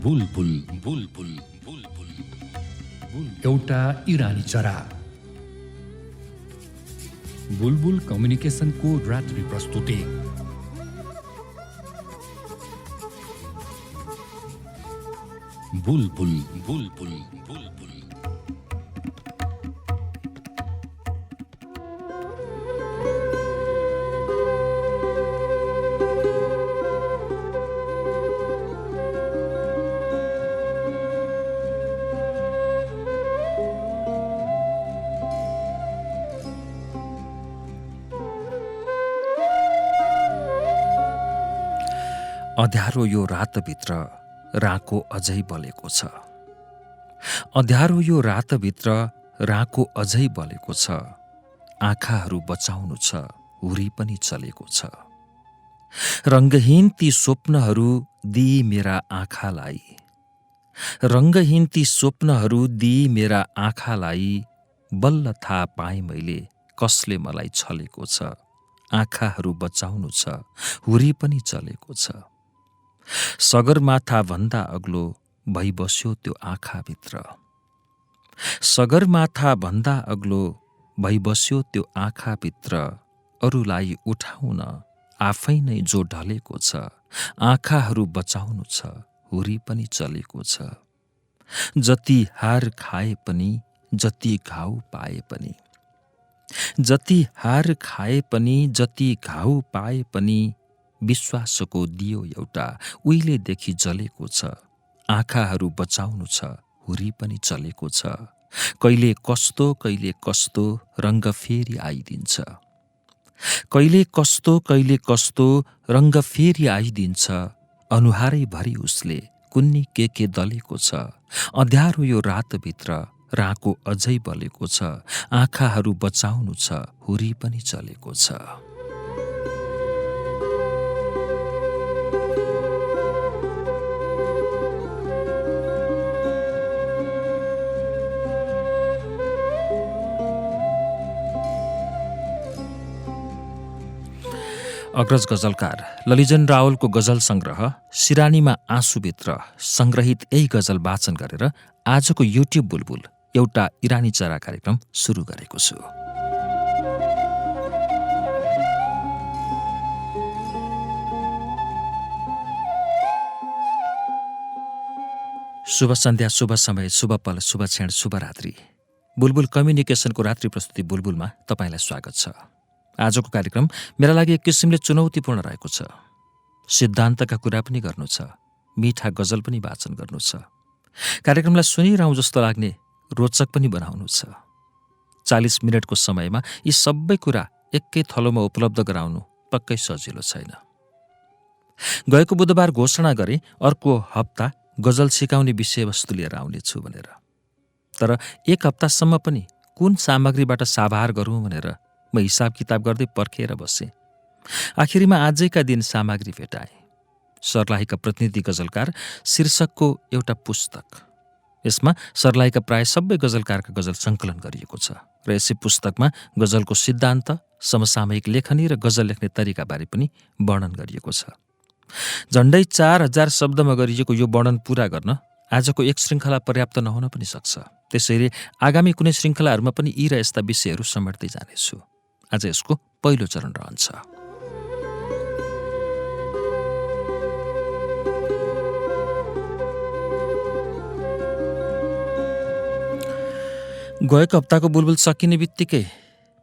बुलबुल बुलबुल बुलबुल एउटा इरानी चरा। बुलबुल कम्युनिकेसनको रात्रि प्रस्तुति। बुलबुल बुलबुल बुलबुल। अँध्यारो यो रातभित्र राको अझै बलेको छ। अँध्यारो यो रातभित्र राको अझै बलेको छ। आँखाहरू बचाउनु छ, हुरी पनि चलेको छ। रङ्गहीन ती स्वप्नहरू दिई मेरा आँखालाई, रङ्गहीन ती स्वप्नहरू दिई मेरा आँखालाई। बल्ल थाहा पाएँ मैले कसले मलाई छलेको छ। आँखाहरू बचाउनु छ, हुरी पनि चलेको छ। सगरमाथा भन्दा अग्लो भइबस्यो त्यो आँखाभित्र। सगरमाथा भन्दा अग्लो भइबस्यो त्यो आँखाभित्र। अरूलाई उठाउन आफै नै जो ढलेको छ। आँखाहरू बचाउनु छ, हुरी पनि चलेको छ। जति हार खाए पनि, जति घाउ पाए पनि, जति हार खाए पनि, जति घाउ पाए पनि, विश्वासको दियो एउटा उहिलेदेखि जलेको छ। आँखाहरू बचाउनु छ, हुरी पनि चलेको छ। कहिले कस्तो रङ्ग फेरि आइदिन्छ। कहिले कस्तो रङ्ग फेरि आइदिन्छ। अनुहारै भरि उसले कुन्नी के दलेको छ। अँध्यारो यो रातभित्र राको अझै बलेको छ। आँखाहरू बचाउनु छ, हुरी पनि चलेको छ। अग्रज गजलकार ललिजन रावलको गजल संग्रह सिरानीमा आँसुभित्र संग्रहित यही गजल वाचन गरेर आजको युट्युब बुलबुल एउटा इरानी चरा कार्यक्रम सुरु गरेको छु। शुभ सन्ध्या, शुभ समय, शुभ पल, शुभ क्षण, शुभ रात्रि। बुलबुल कम्युनिकेसनको रात्रि प्रस्तुति बुलबुलमा तपाईलाई स्वागत छ। आजको कार्यक्रम मेरा लागि एक किसिमले चुनौतीपूर्ण रहेको छ। सिद्धान्तका कुरा पनि गर्नु छ, मिठा गजल पनि वाचन गर्नु छ। कार्यक्रमलाई सुनिरहँ जस्तो लाग्ने रोचक पनि बनाउनु छ। 40 मिनटको समयमा यी सबै कुरा एकै थलोमा उपलब्ध गराउनु पक्कै सजिलो छैन। गएको बुधबार घोषणा गरे अर्को हप्ता गजल सिकाउने विषयवस्तु लिएर आउनेछु भनेर। तर एक हप्तासम्म पनि कुन सामग्रीबाट साभार गरौँ भनेर म हिसाब किताब गर्दै पर्खेर बसेँ। आखिरीमा आजैका दिन सामग्री भेटाएँ। सर्लाहीका प्रतिनिधि गजलकार शीर्षकको एउटा पुस्तक। यसमा सर्लाहीका प्राय सबै गजलकारका गजल सङ्कलन गरिएको छ र यसै पुस्तकमा गजलको सिद्धान्त, समसामयिक लेखनी र गजल लेख्ने तरिकाबारे पनि वर्णन गरिएको छ। झन्डै 4000 शब्दमा गरिएको यो वर्णन पूरा गर्न आजको एक श्रृङ्खला पर्याप्त नहुन पनि सक्छ। त्यसैले आगामी कुनै श्रृङ्खलाहरूमा पनि यी र यस्ता विषयहरू समेट्दै जानेछु। आज यसको पहिलो चरण रहन्छ। गएको हप्ताको बुलबुल सकिने बित्तिकै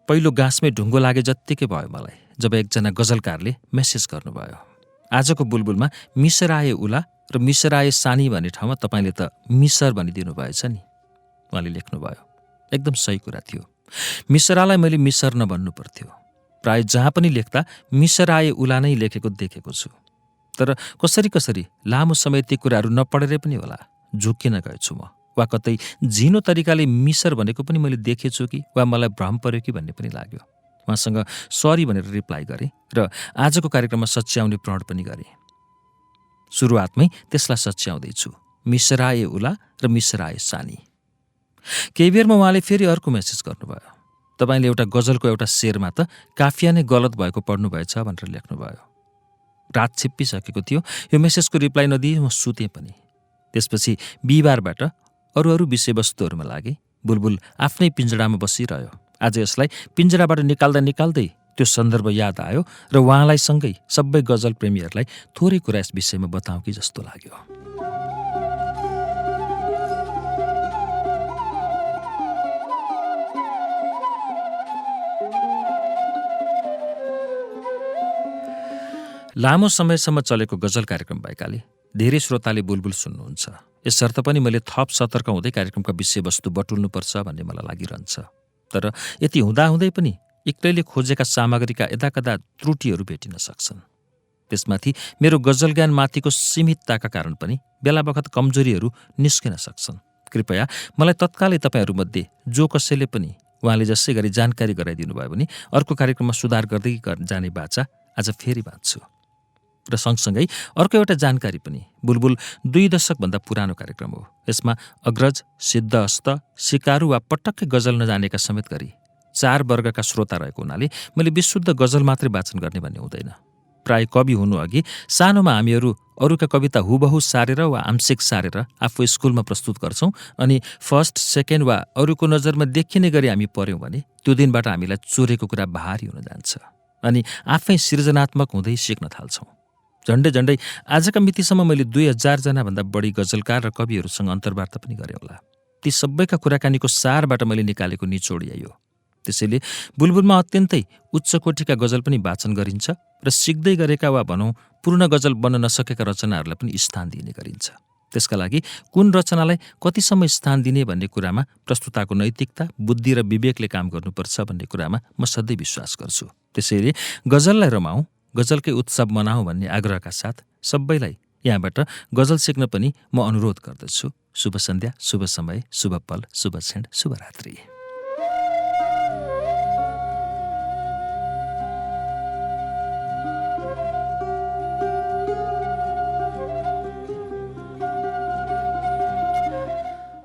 पहिलो गाँसमै ढुङ्गो लागे जत्तिकै भयो मलाई जब एकजना गजलकारले मेसेज गर्नुभयो। आजको बुलबुलमा मिसराए उला र मिसराए सानी भन्ने ठाउँमा तपाईँले त मिसर भनिदिनु भएछ नि। उहाँले लेख्नुभयो, एकदम सही कुरा थियो। मिसरालाई मैले मिसर नभन्नु पर्थ्यो। प्राय जहाँ पनि लेख्दा मिसराए उला नै लेखेको देखेको छु। तर कसरी लामो समय ती कुराहरू नपढेरै पनि होला झुक्किन गएछु म। वा कतै झिनो तरिकाले मिसर भनेको पनि मैले देखेछु कि वा मलाई भ्रम पर्यो कि भन्ने पनि लाग्यो। उहाँसँग सरी भनेर रिप्लाई गरेँ र आजको कार्यक्रममा सच्याउने प्रण पनि गरेँ। सुरुवातमै त्यसलाई सच्याउँदैछु, मिसराए उला र मिसराए सानी। केही बेरमा उहाँले फेरि अर्को मेसेज गर्नुभयो। तपाईँले एउटा गजलको एउटा शेरमा त काफिया नै गलत भएको पढ्नुभएछ भनेर लेख्नुभयो। रात छिप्पिसकेको थियो। यो मेसेजको रिप्लाई नदिए म सुतेँ पनि। त्यसपछि बिहिबारबाट अरू विषयवस्तुहरूमा लागे। बुलबुल आफ्नै पिंजडामा बसिरह्यो। आज यसलाई पिंजडाबाट निकाल्दै त्यो सन्दर्भ याद आयो र उहाँलाई सँगै सबै गजल प्रेमीहरूलाई थोरै कुरा यस विषयमा बताउँ कि जस्तो लाग्यो। लामो समयसम्म चलेको गजल कार्यक्रम भएकाले धेरै श्रोताले बुलबुल सुन्नुहुन्छ। यसर्थ पनि मैले थप सतर्क हुँदै कार्यक्रमका विषयवस्तु बटुल्नुपर्छ भन्ने मलाई लागिरहन्छ। तर यति हुँदाहुँदै पनि एक्लैले खोजेका सामग्रीका यदाकदा त्रुटिहरू भेटिन सक्छन्। त्यसमाथि मेरो गजल ज्ञान माथिको सीमितताका कारण पनि बेला बखत कमजोरीहरू निस्किन सक्छन्। कृपया मलाई तत्कालै तपाईँहरूमध्ये जो कसैले पनि उहाँले जसै गरी जानकारी गराइदिनु भयो भने अर्को कार्यक्रममा सुधार गर्दै जाने बाचा आज फेरि बाँच्छु। र सँगसँगै अर्को एउटा जानकारी पनि, बुलबुल 2 दशकभन्दा पुरानो कार्यक्रम हो। यसमा अग्रज, सिद्धहस्त, सिकारु वा पटक्कै गजल नजानेका समेत गरी 4 वर्गका श्रोता रहेको हुनाले मैले विशुद्ध गजल मात्रै वाचन गर्ने भन्ने हुँदैन। प्राय कवि हुनु अघि सानोमा हामीहरू अरूका कविता हुबहु सारेर वा आंशिक सारेर आफू स्कुलमा प्रस्तुत गर्छौं अनि फर्स्ट, सेकेन्ड वा अरूको नजरमा देखिने गरी हामी पढ्यौं भने त्यो दिनबाट हामीलाई चोरेको कुरा भारी हुन जान्छ अनि आफै सृजनात्मक हुँदै सिक्न थाल्छौं। झण्डै आजका मितिसम्म मैले 2000 जना भन्दा बढी गजलकार र कविहरूसँग अन्तर्वार्ता पनि गरेँ होला। ती सबैका कुराकानीको सारबाट मैले निकालेको निचोड यही हो। त्यसैले बुलबुलमा अत्यन्तै उच्च कोटिका गजल पनि वाचन गरिन्छ र सिक्दै गरेका वा भनौं पूर्ण गजल बन्न नसकेका रचनाहरूलाई पनि स्थान दिने गरिन्छ। त्यसका लागि कुन रचनालाई कतिसम्म स्थान दिने भन्ने कुरामा प्रस्तुताको नैतिकता, बुद्धि र विवेकले काम गर्नुपर्छ भन्ने कुरामा म सधैँ विश्वास गर्छु। त्यसैले गजललाई रमाउँ, गजलकै उत्सव मनाऊ भन्ने आग्रहका साथ सबैलाई यहाँबाट गजल सिक्न पनि म अनुरोध गर्दछु। शुभ सन्ध्या, शुभ समय, शुभ पल, शुभ क्षण, शुभरात्रि।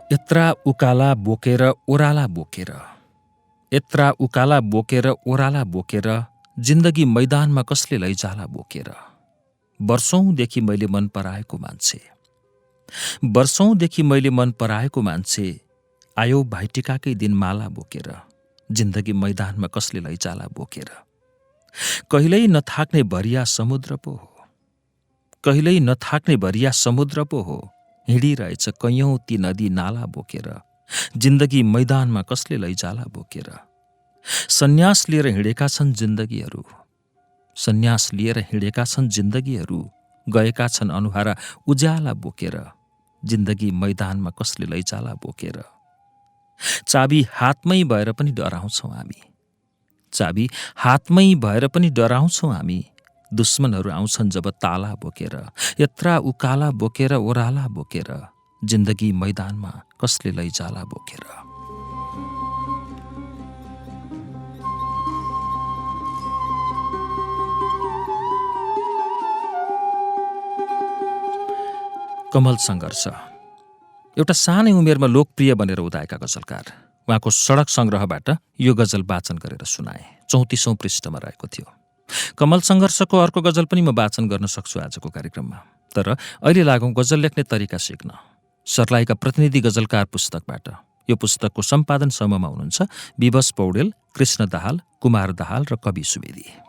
यत्रा उकाला बोकेर ओराला बोकेर, यत्रा उकाला बोकेर ओराला बोकेर, जिन्दगी मैदानमा कसले लैजाला बोकेर। वर्षौंदेखि मैले मन पराएको मान्छे, वर्षौंदेखि मैले मन पराएको मान्छे, आयो भाइटिकाकै दिन माला बोकेर, जिन्दगी मैदानमा कसले लैजाला बोकेर। कहिल्यै नथाक्ने भरिया समुद्र पो हो, कहिल्यै नथाक्ने भरिया समुद्र पो हो, हिँडिरहेछ कैयौं ती नदी नाला बोकेर, जिन्दगी मैदानमा कसले लैजाला बोकेर। सन्यास लिएर हिँडेका छन् जिन्दगीहरू, सन्यास लिएर हिँडेका छन् जिन्दगीहरू, गएका छन् अनुहारा उज्याला बोकेर, जिन्दगी मैदानमा कसले लैजाला बोकेर। चाबी हातमै भएर पनि डराउँछौं हामी, चाबी हातमै भएर पनि डराउँछौं हामी, दुश्मनहरू आउँछन् जब ताला बोकेर। यत्रा उकाला बोकेर ओराला बोकेर, जिन्दगी मैदानमा कसले लैजाला बोकेर। कमल सङ्घर्ष एउटा सानै उमेरमा लोकप्रिय बनेर उदाएका गजलकार। उहाँको सडक सङ्ग्रहबाट यो गजल वाचन गरेर सुनाए। 34औं पृष्ठमा रहेको थियो। कमल सङ्घर्षको अर्को गजल पनि म वाचन गर्न सक्छु आजको कार्यक्रममा। तर अहिले लागौं गजल लेख्ने तरिका सिक्न। सर्लाहीका प्रतिनिधि गजलकार पुस्तकबाट। यो पुस्तकको सम्पादन समूहमा हुनुहुन्छ विवश पौडेल, कृष्ण दाहाल, कुमार दाहाल र कवि सुवेदी।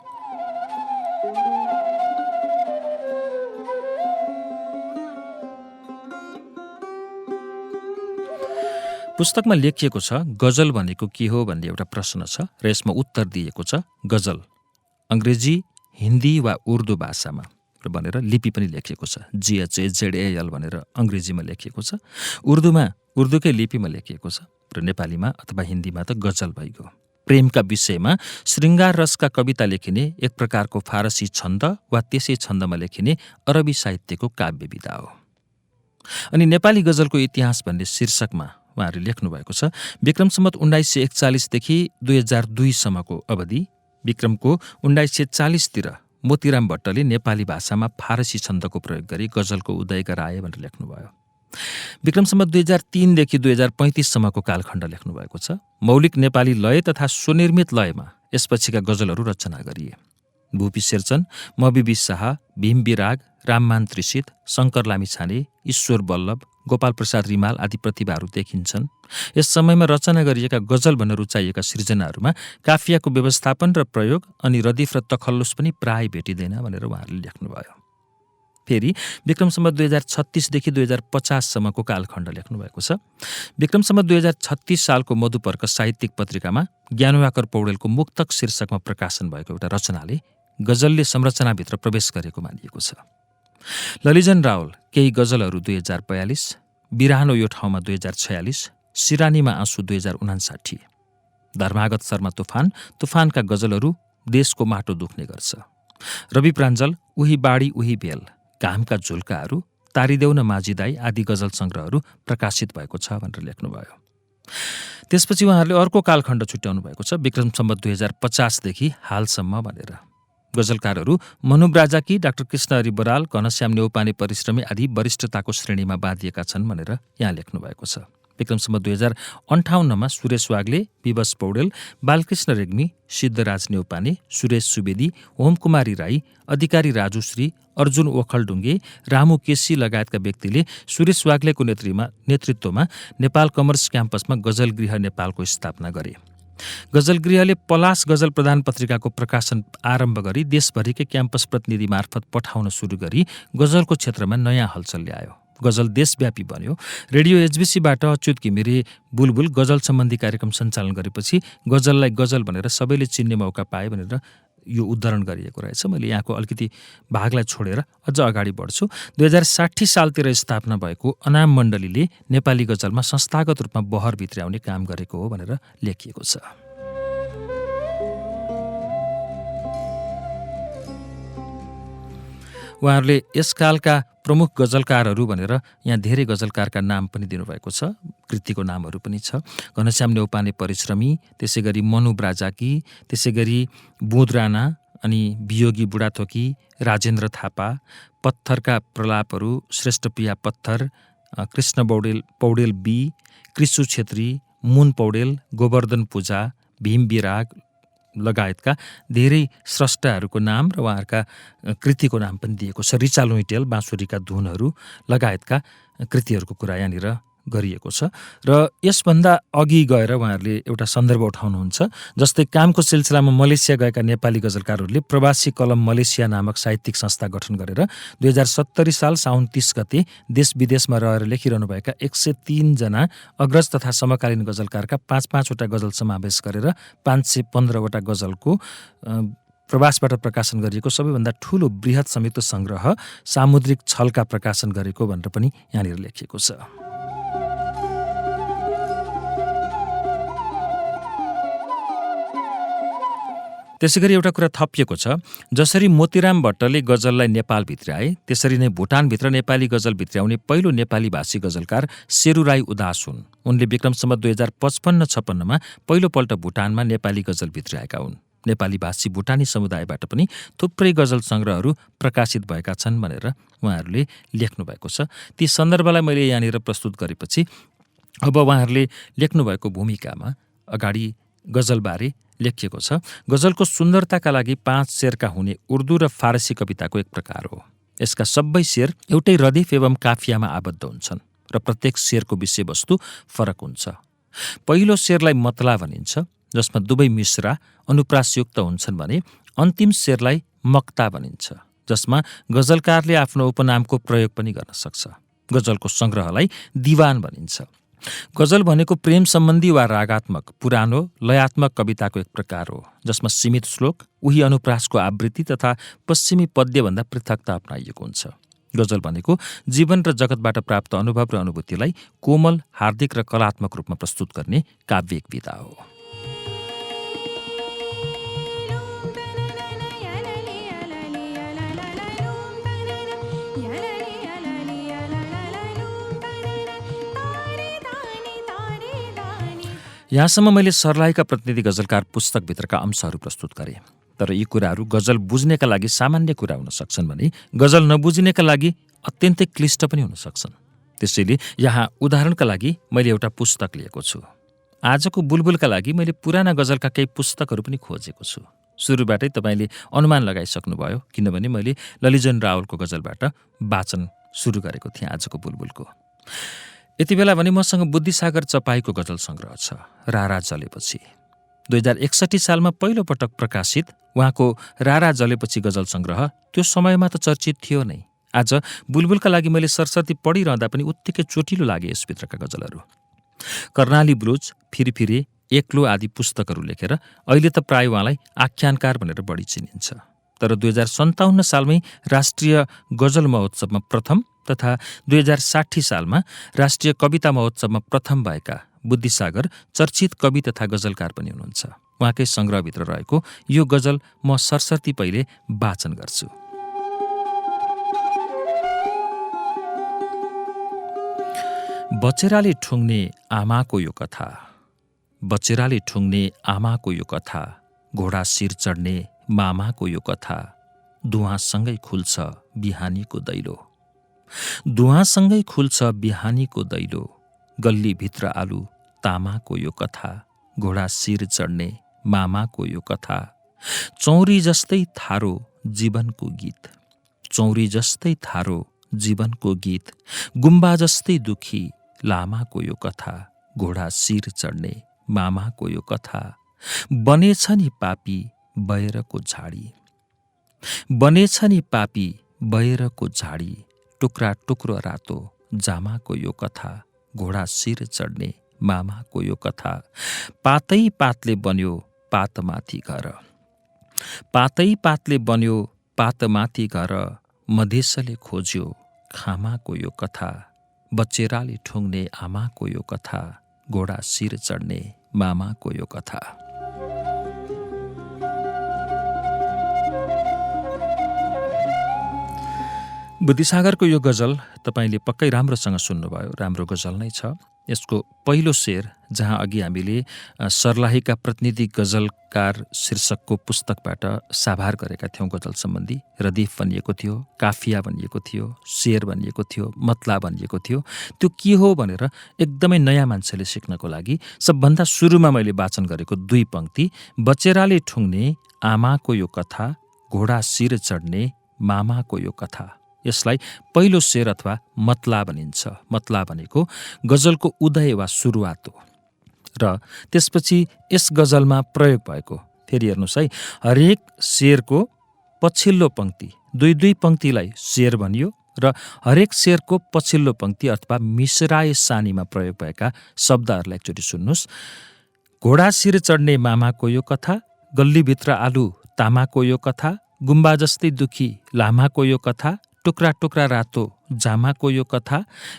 पुस्तकमा लेखिएको छ गजल भनेको के हो भन्ने एउटा प्रश्न छ र यसमा उत्तर दिएको छ गजल अङ्ग्रेजी, हिन्दी वा उर्दू भाषामा भनेर लिपि पनि लेखिएको छ। GHAZAL भनेर अङ्ग्रेजीमा लेखिएको छ, उर्दूमा उर्दूकै लिपिमा लेखिएको छ र नेपालीमा अथवा हिन्दीमा त गजल भइगयो। प्रेमका विषयमा श्रृङ्गार रसका कविता लेखिने एक प्रकारको फारसी छन्द वा त्यसै छन्दमा लेखिने अरबी साहित्यको काव्य विधा हो। अनि नेपाली गजलको इतिहास भन्ने शीर्षकमा उहाँहरूले लेख्नु भएको छ विक्रम सम्वत 1941 देखि 2002 सम्मको अवधि। विक्रमको 1940 तिर मोतीराम भट्टले नेपाली भाषामा फारसी छन्दको प्रयोग गरी गजलको उदय गराए भनेर लेख्नुभयो। विक्रम सम्वत 2003 देखि 2035 सम्मको कालखण्ड लेख्नु भएको छ। मौलिक नेपाली लय तथा स्वनिर्मित लयमा यसपछिका गजलहरू रचना गरिए। भूपी शेरचन, मबिबी शाह, भीम विराग, राममान त्रिषित, शङ्कर लामिछाने, ईश्वर बल्लभ, गोपाल प्रसाद रिमाल आदि प्रतिभाहरू देखिन्छन्। यस समयमा रचना गरिएका गजल भन्न रुचाइएका सृजनाहरूमा काफियाको व्यवस्थापन र प्रयोग अनि रदिफ र तखल्लुस पनि प्राय भेटिँदैन भनेर उहाँहरूले लेख्नुभयो। फेरि विक्रम सम्वत 2036 देखि 2050 सम्मको कालखण्ड लेख्नुभएको छ। विक्रम सम्वत 2036 सालको मधुपर्क साहित्यिक पत्रिकामा ज्ञानवाकर पौडेलको मुक्तक शीर्षकमा प्रकाशन भएको एउटा रचनाले गजलले संरचनाभित्र प्रवेश गरेको मानिएको छ। ललिजन रावल केही गजलहरू 2042, बिरानो यो ठाउँमा 2046, सिरानीमा आँसु 2059, धर्मागत शर्मा तुफानका गजलहरू देशको माटो दुख्ने गर्छ, रवि प्राञ्जल उही बाढी उही भेल, घामका झुल्काहरू, तारिदेऊ न माझीदाई आदि गजल सङ्ग्रहहरू प्रकाशित भएको छ भनेर लेख्नुभयो। त्यसपछि उहाँहरूले अर्को कालखण्ड छुट्याउनु भएको छ, विक्रम सम्वत 2050 देखि हालसम्म भनेर। गजलकारहरू मनु ब्राजाकी, डाक्टर कृष्णहरि बराल, घनश्याम नेउपाने परिश्रमी आदि वरिष्ठताको श्रेणीमा बाँधिएका छन् भनेर यहाँ लेख्नुभएको छ। विक्रम सम्वत 2058 सुरेश वाग्ले, विवश पौडेल, बालकृष्ण रेग्मी, सिद्धराज नेउपाने, सुरेश सुवेदी, होमकुमारी राई, अधिकारी राजुश्री, अर्जुन ओखलढुङ्गे, रामु केसी लगायतका व्यक्तिले सुरेश वाग्लेको नेतृत्वमा नेपाल कमर्स क्याम्पसमा गजलगृह नेपालको स्थापना गरे। गजलगृहले पलास गजल प्रधान पत्रिकाको प्रकाशन आरम्भ गरी देशभरिकै क्याम्पस प्रतिनिधि मार्फत पठाउन सुरु गरी गजलको क्षेत्रमा नयाँ हलचल ल्यायो। गजल देशव्यापी बन्यो। रेडियो एचबिसीबाट अच्युत घिमिरे बुलबुल गजल सम्बन्धी कार्यक्रम सञ्चालन गरेपछि गजललाई गजल भनेर सबैले चिन्ने मौका पाए भनेर यो उद्धरण गरिएको रहेछ। मैले यहाँको अलिकति भागलाई छोडेर अझ अगाडि बढ्छु। 2060 सालतिर स्थापना भएको अनाम मण्डलीले नेपाली गजलमा संस्थागत रूपमा बहर भित्र्याउने काम गरेको हो भनेर लेखिएको छ। उहाँहरूले यसकालका प्रमुख गजलकारहरू भनेर यहाँ धेरै गजलकारका नाम पनि दिनुभएको छ, कृतिको नामहरू पनि छ। घनश्याम नेउपाने परिश्रमी, त्यसै गरी मनु ब्राजाकी, त्यसै गरी बुध राणा, अनि वियोगी बुढाथोकी, राजेन्द्र थापा, पत्थरका प्रलापहरू, श्रेष्ठ पिया पत्थर, कृष्ण पौडेल बी, कृषु छेत्री, मुन पौडेल, गोवर्धन पूजा, भीम विराग लगायतका धेरै स्रष्टाहरूको नाम र उहाँहरूका कृतिको नाम पनि दिएको छ। रिचा लुइटेल, बाँसुरीका धुनहरू लगायतका कृतिहरूको कुरा यहाँनिर गरिएको छ। र यसभन्दा अघि गएर उहाँहरूले एउटा सन्दर्भ उठाउनुहुन्छ, जस्तै कामको सिलसिलामा मलेसिया गएका नेपाली गजलकारहरूले प्रवासी कलम मलेसिया नामक साहित्यिक संस्था गठन गरेर 2070 साल साउन 30 गते देश विदेशमा रहेर लेखिरहनुभएका 103 जना अग्रज तथा समकालीन गजलकारका 5-5 वटा गजल समावेश गरेर 515 वटा गजलको प्रवासबाट प्रकाशन गरिएको सबैभन्दा ठूलो बृहत संयुक्त संग्रह सामुद्रिक छलका प्रकाशन गरेको भनेर पनि यहाँनिर लेखिएको छ। त्यसैगरी एउटा कुरा थपिएको छ, जसरी मोतीराम भट्टले गजललाई नेपाल भित्र्याए त्यसरी नै भुटानभित्र नेपाली गजल भित्र्याउने पहिलो नेपाली भाषी गजलकार शेरू राई उदास हुन्। उनले विक्रम सम्वत 2055-56 पहिलोपल्ट भुटानमा नेपाली गजल भित्र्याएका हुन्। नेपाली भाषी भुटानी समुदायबाट पनि थुप्रै गजल सङ्ग्रहहरू प्रकाशित भएका छन् भनेर उहाँहरूले लेख्नुभएको छ। ती सन्दर्भलाई मैले यहाँनिर प्रस्तुत गरेपछि अब उहाँहरूले लेख्नुभएको भूमिकामा अगाडि गजलबारे लेखिएको छ। गजलको सुन्दरताका लागि 5 शेरका हुने उर्दू र फारसी कविताको एक प्रकार हो। यसका सबै शेर एउटै रदिफ एवं काफियामा आबद्ध हुन्छन् र प्रत्येक शेरको विषयवस्तु फरक हुन्छ। पहिलो शेरलाई मतला भनिन्छ, जसमा दुवै मिश्रा अनुप्रासयुक्त हुन्छन् भने अन्तिम शेरलाई मक्ता भनिन्छ, जसमा गजलकारले आफ्नो उपनामको प्रयोग पनि गर्न सक्छ। गजलको सङ्ग्रहलाई दिवान भनिन्छ। गजल भनेको प्रेम सम्बन्धी वा रागात्मक पुरानो लयात्मक कविताको एक प्रकार हो, जसमा सीमित श्लोक, उही अनुप्रासको आवृत्ति तथा पश्चिमी पद्यभन्दा पृथकता अपनाइएको हुन्छ। गजल भनेको जीवन र जगतबाट प्राप्त अनुभव र अनुभूतिलाई कोमल, हार्दिक र कलात्मक रूपमा प्रस्तुत गर्ने काव्यिक विधा हो। यहाँसम्म मैले सर्लाहीका प्रतिनिधि गजलकार पुस्तकभित्रका अंशहरू प्रस्तुत गरेँ, तर यी कुराहरू गजल बुझ्नेका लागि सामान्य कुरा हुन सक्छन् भने गजल नबुझ्नेका लागि अत्यन्तै क्लिष्ट पनि हुन सक्छन्। त्यसैले यहाँ उदाहरणका लागि मैले एउटा पुस्तक लिएको छु। आजको बुलबुलका लागि मैले पुराना गजलका केही पुस्तकहरू पनि खोजेको छु। सुरुबाटै तपाईँले अनुमान लगाइसक्नुभयो, किनभने मैले ललिजन रावलको गजलबाट वाचन सुरु गरेको थिएँ आजको बुलबुलको। यति बेला भने मसँग बुद्धिसागर चपाईको गजल सङ्ग्रह छ, रारा जलेपछि। 2061 सालमा पहिलोपटक प्रकाशित उहाँको रारा जलेपछि गजल सङ्ग्रह त्यो समयमा त चर्चित थियो नै। आज बुलबुलका लागि मैले सरस्वती पढिरहँदा पनि उत्तिकै चोटिलो लागे यसभित्रका गजलहरू। कर्णाली ब्लुज, फिरफिरे, एक्लो आदि पुस्तकहरू लेखेर अहिले त प्राय उहाँलाई आख्यानकार भनेर बढी चिनिन्छ। तर 2057 सालमै राष्ट्रिय गजल महोत्सवमा प्रथम तथा 2060 सालमा राष्ट्रिय कविता महोत्सवमा प्रथम भएका बुद्धिसागर चर्चित कवि तथा गजलकार पनि हुनुहुन्छ। उहाँकै सङ्ग्रहभित्र रहेको यो गजल म सरस्वती पहिले वाचन गर्छु। बचेराले ठुङ्ने आमाको यो कथा, बचेराले ठुङ्ने आमाको यो कथा, घोडा शिर चढ्ने मामाको यो कथा, धुवाँसँगै खुल्छ बिहानीको दैलो, धुवाँसँगै खुल्छ बिहानीको दैलो, गल्लीभित्र आलु तामाको यो कथा, घोडा शिर चढ्ने मामाको यो कथा, चौरी जस्तै थारो जीवनको गीत, चौरी जस्तै थारो जीवनको गीत, गुम्बा जस्तै दुखी लामाको यो कथा, घोडा शिर चढ्ने मामाको यो कथा, बनेछ नि पापी बयरको झाडी, बनेछ नि पापी बयरको झाडी, टुक्रा टुक्रो रातो जामाको यो कथा, घोडा शिर चढ्ने मामाको यो कथा, पातै पातले बन्यो पातमाथि घर, पातै पातले बन्यो पातमाथि घर, मधेसले खोज्यो खामाको यो कथा, बचेराले ठुङ्ने आमाको यो कथा, घोडा शिर चढ्ने मामाको यो कथा। बुद्धिसागरको यो गजल तपाईँले पक्कै राम्रोसँग सुन्नुभयो, राम्रो गजल नै छ। यसको पहिलो शेर, जहाँ अघि हामीले सर्लाहीका प्रतिनिधि गजलकार शीर्षकको पुस्तकबाट साभार गरेका थियौँ गजल सम्बन्धी, रदीफ भनिएको थियो, काफिया भनिएको थियो, शेर भनिएको थियो, मतला भनिएको थियो, त्यो के हो भनेर एकदमै नयाँ मान्छेले सिक्नको लागि सबभन्दा सुरुमा मैले वाचन गरेको दुई पङ्क्ति, बचेराले ठुङ्ने आमाको यो कथा, घोडा शिर चढ्ने मामाको यो कथा, यसलाई पहिलो शेर अथवा मतला भनिन्छ। मतला भनेको गजलको उदय वा सुरुवात हो। र त्यसपछि यस गजलमा प्रयोग भएको, फेरि हेर्नुहोस् है, हरेक शेरको पछिल्लो पङ्क्ति, दुई दुई पङ्क्तिलाई शेर भनियो र हरेक शेरको पछिल्लो पङ्क्ति अथवा मिसराय सानीमा प्रयोग भएका शब्दहरूलाई एकचोटि सुन्नुहोस्। घोडा शिर चढ्ने मामाको यो कथा, गल्लीभित्र आलु तामाको यो कथा, गुम्बा जस्तै दुखी लामाको यो कथा, टुक्रा टुक्रा रातो जामाको यो कथा,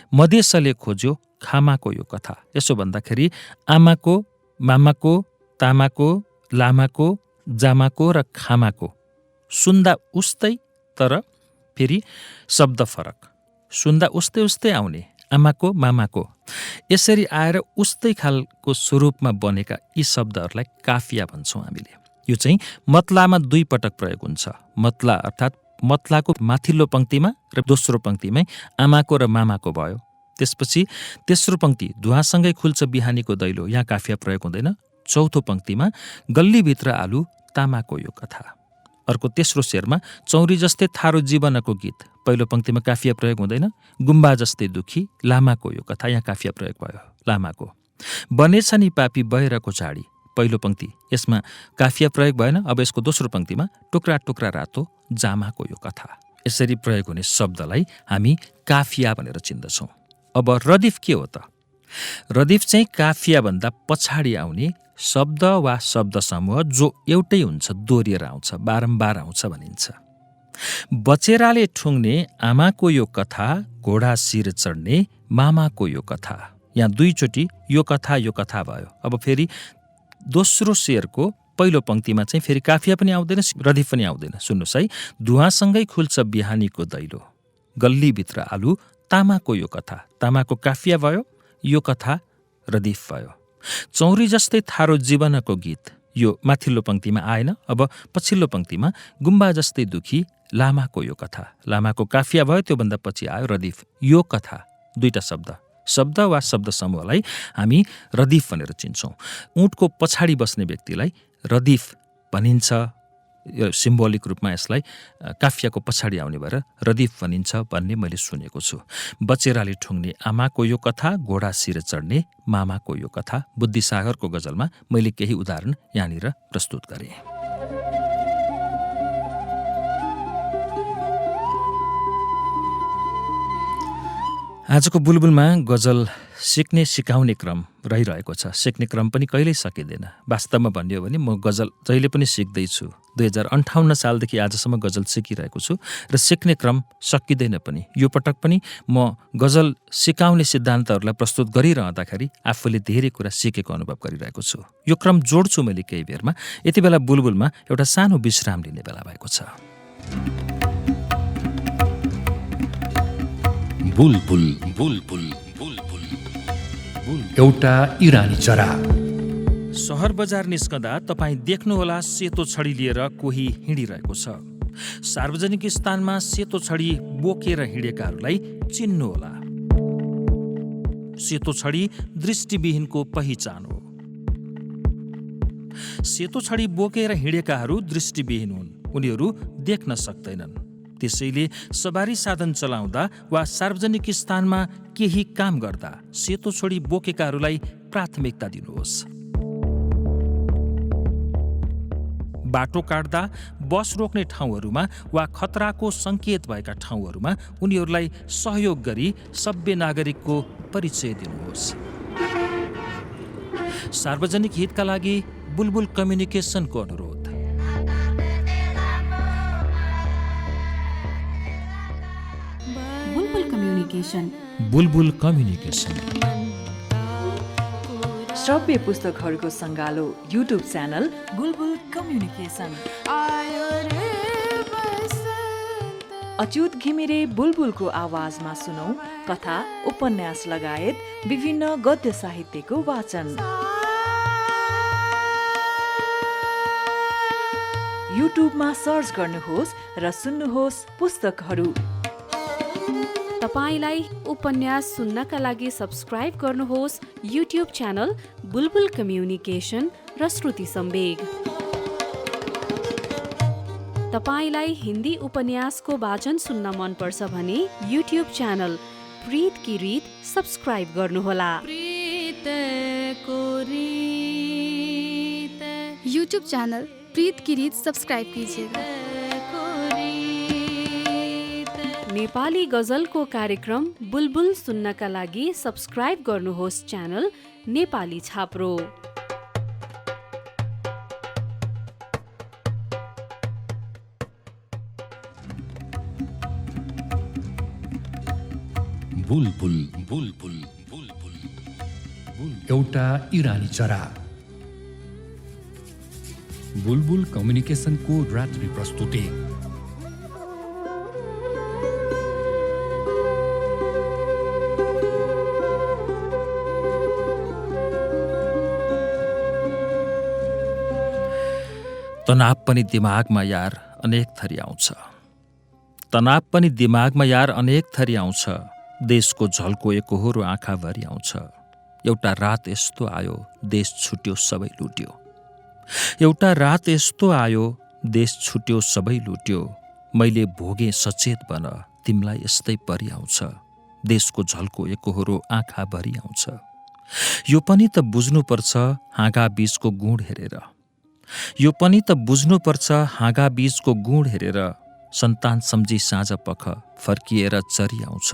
मधेसले खोज्यो खामाको यो कथा। यसो भन्दाखेरि आमाको, मामाको, तामाको, लामाको, जामाको र खामाको सुन्दा उस्तै, तर फेरि शब्द फरक, सुन्दा उस्तै उस्तै आउने आमाको, मामाको, यसरी आएर उस्तै खालको स्वरूपमा बनेका यी शब्दहरूलाई काफिया भन्छौँ हामीले। यो चाहिँ मतलामा दुई पटक प्रयोग हुन्छ। मतला अर्थात् मतलाको माथिल्लो पङ्क्तिमा र दोस्रो पङ्क्तिमै आमाको र मामाको भयो। त्यसपछि तेस्रो पङ्क्ति धुवाँसँगै खुल्छ बिहानीको दैलो, यहाँ काफिया प्रयोग हुँदैन। चौथो पङ्क्तिमा गल्लीभित्र आलु तामाको यो कथा। अर्को तेस्रो शेरमा चौरी जस्तै थारो जीवनको गीत, पहिलो पङ्क्तिमा काफिया प्रयोग हुँदैन। गुम्बा जस्तै दुखी लामाको यो कथा, यहाँ काफिया प्रयोग भयो लामाको। बनेछ नि पापी बयरको झाडी, पहिलो पङ्क्ति, यसमा काफिया प्रयोग भएन। अब यसको दोस्रो पङ्क्तिमा टुक्रा टुक्रा रातो जामाको यो कथा। यसरी प्रयोग हुने शब्दलाई हामी काफिया भनेर चिन्दछौँ। अब रदिफ के हो त? रदिफ चाहिँ काफियाभन्दा पछाडि आउने शब्द वा शब्द समूह जो एउटै हुन्छ, दोहोरिएर आउँछ, बारम्बार आउँछ भनिन्छ। बचेराले ठुङ्ने आमाको यो कथा, घोडा शिर चढ्ने मामाको यो कथा, यहाँ दुईचोटि यो कथा भयो। अब फेरि दोस्रो शेरको पहिलो पङ्क्तिमा चाहिँ फेरि काफिया पनि आउँदैन, रदिफ पनि आउँदैन। सुन्नुहोस् है, धुवाँसँगै खुल्छ बिहानीको दैलो, गल्लीभित्र आलु तामाको यो कथा, तामाको काफिया भयो, यो कथा रदिफ भयो। चौरी जस्तै थारो जीवनको गीत, यो माथिल्लो पङ्क्तिमा आएन। अब पछिल्लो पङ्क्तिमा गुम्बा जस्तै दुखी लामाको यो कथा, लामाको काफिया भयो, त्योभन्दा पछि आयो रदिफ, यो कथा। दुईटा शब्द वा शब्द समूहलाई हामी रदिफ भनेर चिन्छौँ। ऊँटको पछाडि बस्ने व्यक्तिलाई रदिफ भनिन्छ यो सिम्बोलिक रूपमा यसलाई काफियाको पछाडि आउने भएर रदीफ भनिन्छ भन्ने मैले सुनेको छु। बचेराले ठुङ्ने आमाको यो कथा, घोडा सिर चढ्ने मामाको यो कथा, बुद्धिसागरको गजलमा मैले केही उदाहरण यहाँनिर प्रस्तुत गरेँ। आजको बुलबुलमा गजल सिक्ने सिकाउने क्रम रहिरहेको छ। सिक्ने क्रम पनि कहिल्यै सकिँदैन। वास्तवमा भन्ने हो भने म गजल जहिले पनि सिक्दैछु। 2058 सालदेखि आजसम्म गजल सिकिरहेको छु र सिक्ने क्रम सकिँदैन पनि। यो पटक पनि म गजल सिकाउने सिद्धान्तहरूलाई प्रस्तुत गरिरहँदाखेरि आफूले धेरै कुरा सिकेको अनुभव गरिरहेको छु। यो क्रम जोड्छु मैले केही बेरमा। यति बेला बुलबुलमा एउटा सानो विश्राम लिने बेला भएको छ। बुलबुल बुलबुल बुलबुल एउटा इरानी चरा। सहर बजार निस्कँदा तपाईँ देख्नुहोला सेतो छडी लिएर कोही हिँडिरहेको छ। सार्वजनिक स्थानमा सेतो छडी बोकेर हिँडेकाहरूलाई चिन्नुहोला। सेतो छडी दृष्टिविहीनको पहिचान हो। सेतो छडी बोकेर हिँडेकाहरू दृष्टिविहीन हुन्। उनीहरू देख्न सक्दैनन्। त्यसैले सवारी साधन चलाउँदा वा सार्वजनिक स्थानमा केही काम गर्दा सेतो छडी बोकेकाहरूलाई प्राथमिकता दिनुहोस्। बाटो काट्दा, बस रोक्ने ठाउँहरूमा वा खतराको सङ्केत भएका ठाउँहरूमा उनीहरूलाई सहयोग गरी सभ्य नागरिकको परिचय दिनुहोस्। सार्वजनिक हितका लागि बुलबुल कम्युनिकेसनको अनुरोध। बुलबुल कम्युनिकेसन श्रव्य पुस्तकहरूको सङ्गालो युट्युब च्यानल बुलबुल कम्युनिकेसन। अच्युत घिमिरे बुलबुलको आवाजमा सुनौ कथा, उपन्यास लगायत विभिन्न गद्य साहित्यको वाचन। युट्युबमा सर्च गर्नुहोस् र सुन्नुहोस् पुस्तकहरू। तपाईलाई उपन्यास सुन्नका लागि सब्स्क्राइब गर्नुहोस् युट्युब च्यानल बुलबुल कम्युनिकेसन र श्रुति सम्वेग। तपाईलाई हिन्दी उपन्यासको वाचन सुन्न मनपर्छ भने युट्युब च्यानल प्रीत की रीत सब्स्क्राइब गर्नुहोला। यूट्यूब चैनल प्रीत की रीत सब्सक्राइब कीजिएगा। नेपाली गजलको कार्यक्रम बुलबुल सुन्नका लागि सब्स्क्राइब गर्नुहोस् च्यानल नेपाली छाप्रो। बुलबुल बुलबुल बुलबुल एउटा इरानी चरा। बुलबुल कम्युनिकेसनको रात्रि प्रस्तुति। तनाव पनि दिमागमा यार अनेक थरी आउँछ। तनाव पनि दिमागमा यार अनेक थरी आउँछ। देशको झल्को एकहोरो आँखाभरि आउँछ। एउटा रात यस्तो आयो देश छुट्यो सबै लुट्यो। एउटा रात यस्तो आयो देश छुट्यो सबै लुट्यो। मैले भोगे सचेत बन तिमीलाई यस्तै परि आउँछ। देशको झल्को एकहोरो आँखाभरि आउँछ। यो पनि त बुझ्नुपर्छ हाँगा बीचको गुण हेरेर। यो पनि त बुझ्नुपर्छ हाँगा बीचको गुण हेरेर। सन्तान सम्झी साँझ पख फर्किएर चरी आउँछ।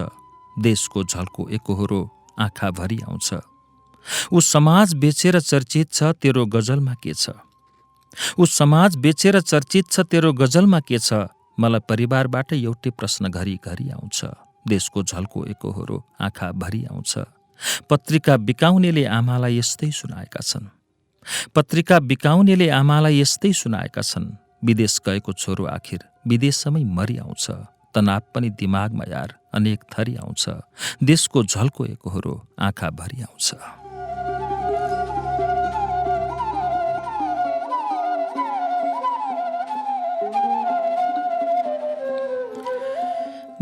देशको झल्को एकहोरो आँखाभरि आउँछ। ऊ समाज बेचेर चर्चित छ तेरो गजलमा के छ। ऊ समाज बेचेर चर्चित छ तेरो गजलमा के छ। मलाई परिवारबाट एउटै प्रश्न घरि घरि आउँछ। देशको झल्को एकहोरो आँखाभरि आउँछ। पत्रिका बिकाउनेले आमालाई यस्तै सुनाएका छन्। पत्रिका बिकाउनेले आमालाई यस्तै सुनाएका छन्। विदेश गएको छोरो आखिर विदेशमै मरि आउँछ। तनाव पनि दिमागमा यार अनेक थरी आउँछ। देशको झल्को एकहोरो आँखाभरि आउँछ।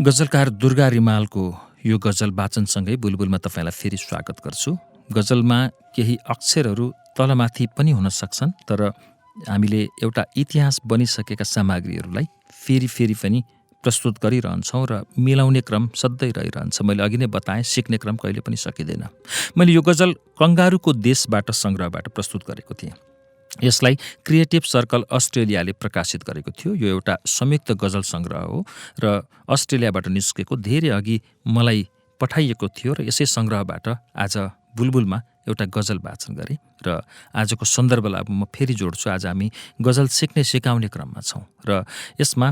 गजलकार दुर्गा रिमालको यो गजल वाचनसँगै बुलबुलमा तपाईँलाई फेरि स्वागत गर्छु। गजलमा केही अक्षरहरू तलमाथि पनि हुन सक्छन्, तर हामीले एउटा इतिहास बनिसकेका सामग्रीहरूलाई फेरि फेरि पनि प्रस्तुत गरिरहन्छौँ र मिलाउने क्रम सधैँ रहिरहन्छ। मैले अघि नै बताएँ, सिक्ने क्रम कहिले पनि सकिँदैन। मैले यो गजल कङ्गारुको देशबाट सङ्ग्रहबाट प्रस्तुत गरेको थिएँ। यसलाई क्रिएटिभ सर्कल अस्ट्रेलियाले प्रकाशित गरेको थियो। यो एउटा संयुक्त गजल सङ्ग्रह हो र अस्ट्रेलियाबाट निस्केको धेरै अघि मलाई पठाइएको थियो र यसै सङ्ग्रहबाट आज बुलबुलमा एउटा गजल वाचन गरेँ र आजको सन्दर्भलाई अब म फेरि जोड्छु। आज हामी गजल सिकाउने क्रममा छौँ र यसमा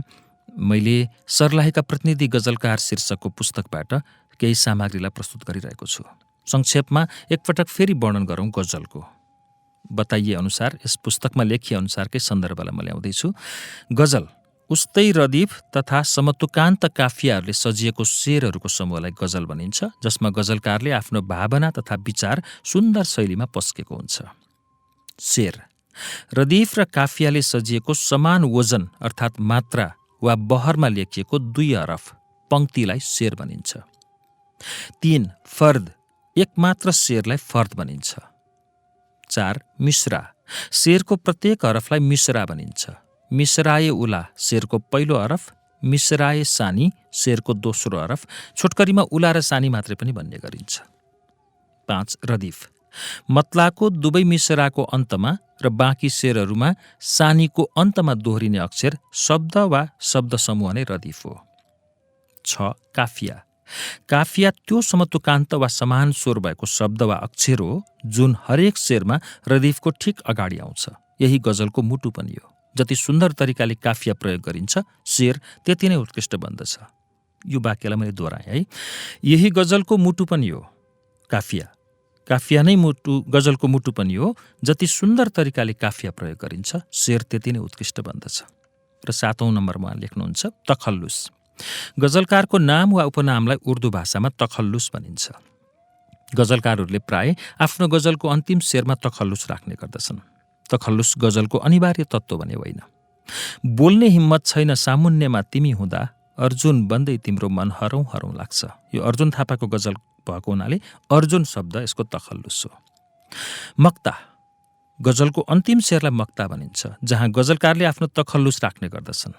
मैले सर्लाहीका प्रतिनिधि गजलकार शीर्षकको पुस्तकबाट केही सामग्रीलाई प्रस्तुत गरिरहेको छु। संक्षेपमा एकपटक फेरि वर्णन गरौँ गजलको। बताइए अनुसार, यस पुस्तकमा लेखिए अनुसारकै सन्दर्भलाई म ल्याउँदैछु। गजल उस्तै रदीफ तथा समतुकान्त काफियाहरूले सजिएको शेरहरूको समूहलाई गजल भनिन्छ, जसमा गजलकारले आफ्नो भावना तथा विचार सुन्दर शैलीमा पस्केको हुन्छ। शेर रदीफ र काफियाले सजिएको समान वजन अर्थात् मात्रा वा बहरमा लेखिएको 2 हरफ पंक्तिलाई शेर भनिन्छ। 3 फर्द एकमात्र शेरलाई फर्द भनिन्छ। 4 मिश्रा शेरको प्रत्येक हरफलाई मिश्रा भनिन्छ। मिश्राए उला शेरको पहिलो हरफ, मिश्राए सानी शेरको दोस्रो हरफ, छोटकरीमा उला र सानी मात्रै पनि भन्ने गरिन्छ। 5 रदीफ मतलाको दुवै मिश्राको अन्तमा र बाँकी शेरहरूमा सानीको अन्तमा दोहोरिने अक्षर शब्द वा शब्द समूह नै रदीफ हो। 6 काफिया काफिया त्यो समतुकान्त वा समान स्वर भएको शब्द वा अक्षर हो जुन हरेक शेरमा रदीफको ठिक अगाडि आउँछ। यही गजलको मुटु पनि हो। जति सुन्दर तरिकाले काफिया प्रयोग गरिन्छ, शेर त्यति नै उत्कृष्ट बन्दछ। यो वाक्यलाई मैले दोहोऱ्याएँ है। यही गजलको मुटु पनि हो। काफिया नै गजलको मुटु पनि हो। जति सुन्दर तरिकाले काफिया प्रयोग गरिन्छ, शेर त्यति नै उत्कृष्ट बन्दछ। र 7औं नम्बरमा लेख्नुहुन्छ तखल्लुस गजलकारको नाम वा उपनामलाई उर्दू भाषामा तखल्लुस भनिन्छ। गजलकारहरूले प्राय आफ्नो गजलको अन्तिम शेरमा तखल्लुस राख्ने गर्दछन्। तखल्लुस गजलको अनिवार्य तत्त्व भने होइन। बोल्ने हिम्मत छैन सामुन्नेमा तिमी हुँदा, अर्जुन बन्दै तिम्रो मन हरौँ हरौँ लाग्छ। यो अर्जुन थापाको गजल भएको हुनाले अर्जुन शब्द यसको तखल्लुस हो। मक्ता गजलको अन्तिम शेरलाई मक्ता भनिन्छ, जहाँ गजलकारले आफ्नो तखल्लुस राख्ने गर्दछन्।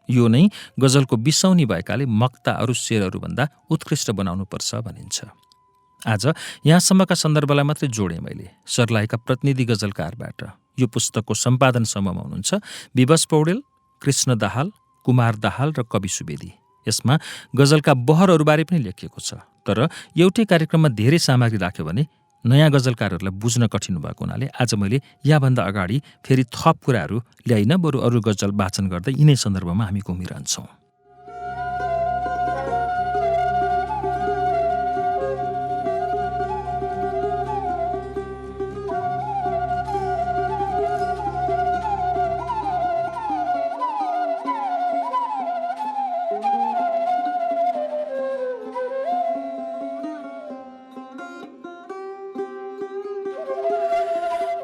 यो नै गजलको बिसौनी भएकाले मक्ता अरू शेरहरूभन्दा उत्कृष्ट बनाउनुपर्छ भनिन्छ। आज यहाँसम्मका सन्दर्भलाई मात्रै जोडेँ मैले सर्लाहीका प्रतिनिधि गजलकारबाट। यो पुस्तकको सम्पादन समूहमा हुनुहुन्छ विवश पौडेल, कृष्ण दाहाल, कुमार दाहाल र कवि सुवेदी। यसमा गजलका बहरहरूबारे पनि लेखिएको छ। तर एउटै कार्यक्रममा धेरै सामग्री राख्यो भने नयाँ गजलकारहरूलाई बुझ्न कठिन भएको हुनाले आज मैले यहाँभन्दा अगाडि फेरि थप कुराहरू ल्याइन, बरु अरू गजल वाचन गर्दै यिनै सन्दर्भमा हामी घुमिरहन्छौँ।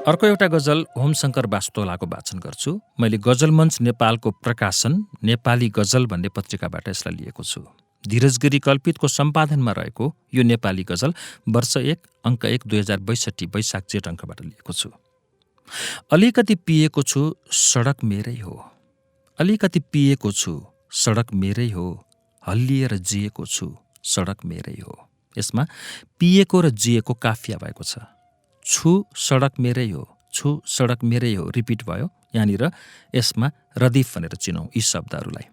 अर्को एउटा गजल होमशङ्कर वास्तोलाको वाचन गर्छु। मैले गजल मञ्च नेपालको प्रकाशन नेपाली गजल भन्ने पत्रिकाबाट यसलाई लिएको छु। धीरज गिरी कल्पितको सम्पादनमा रहेको यो नेपाली गजल वर्ष 1 अङ्क 1 2062 वैशाख जेठ अङ्कबाट लिएको छु। अलिकति पिएको छु सडक मेरै हो, अलिकति पिएको छु सडक मेरै हो, हल्लिएर जिएको छु सडक मेरै हो। यसमा पिएको र जिएको काफिया भएको छ। छु सडक मेरै हो, छु सडक मेरै हो रिपिट भयो। यहाँनिर यसमा रदीफ भनेर चिनौँ यी शब्दहरूलाई।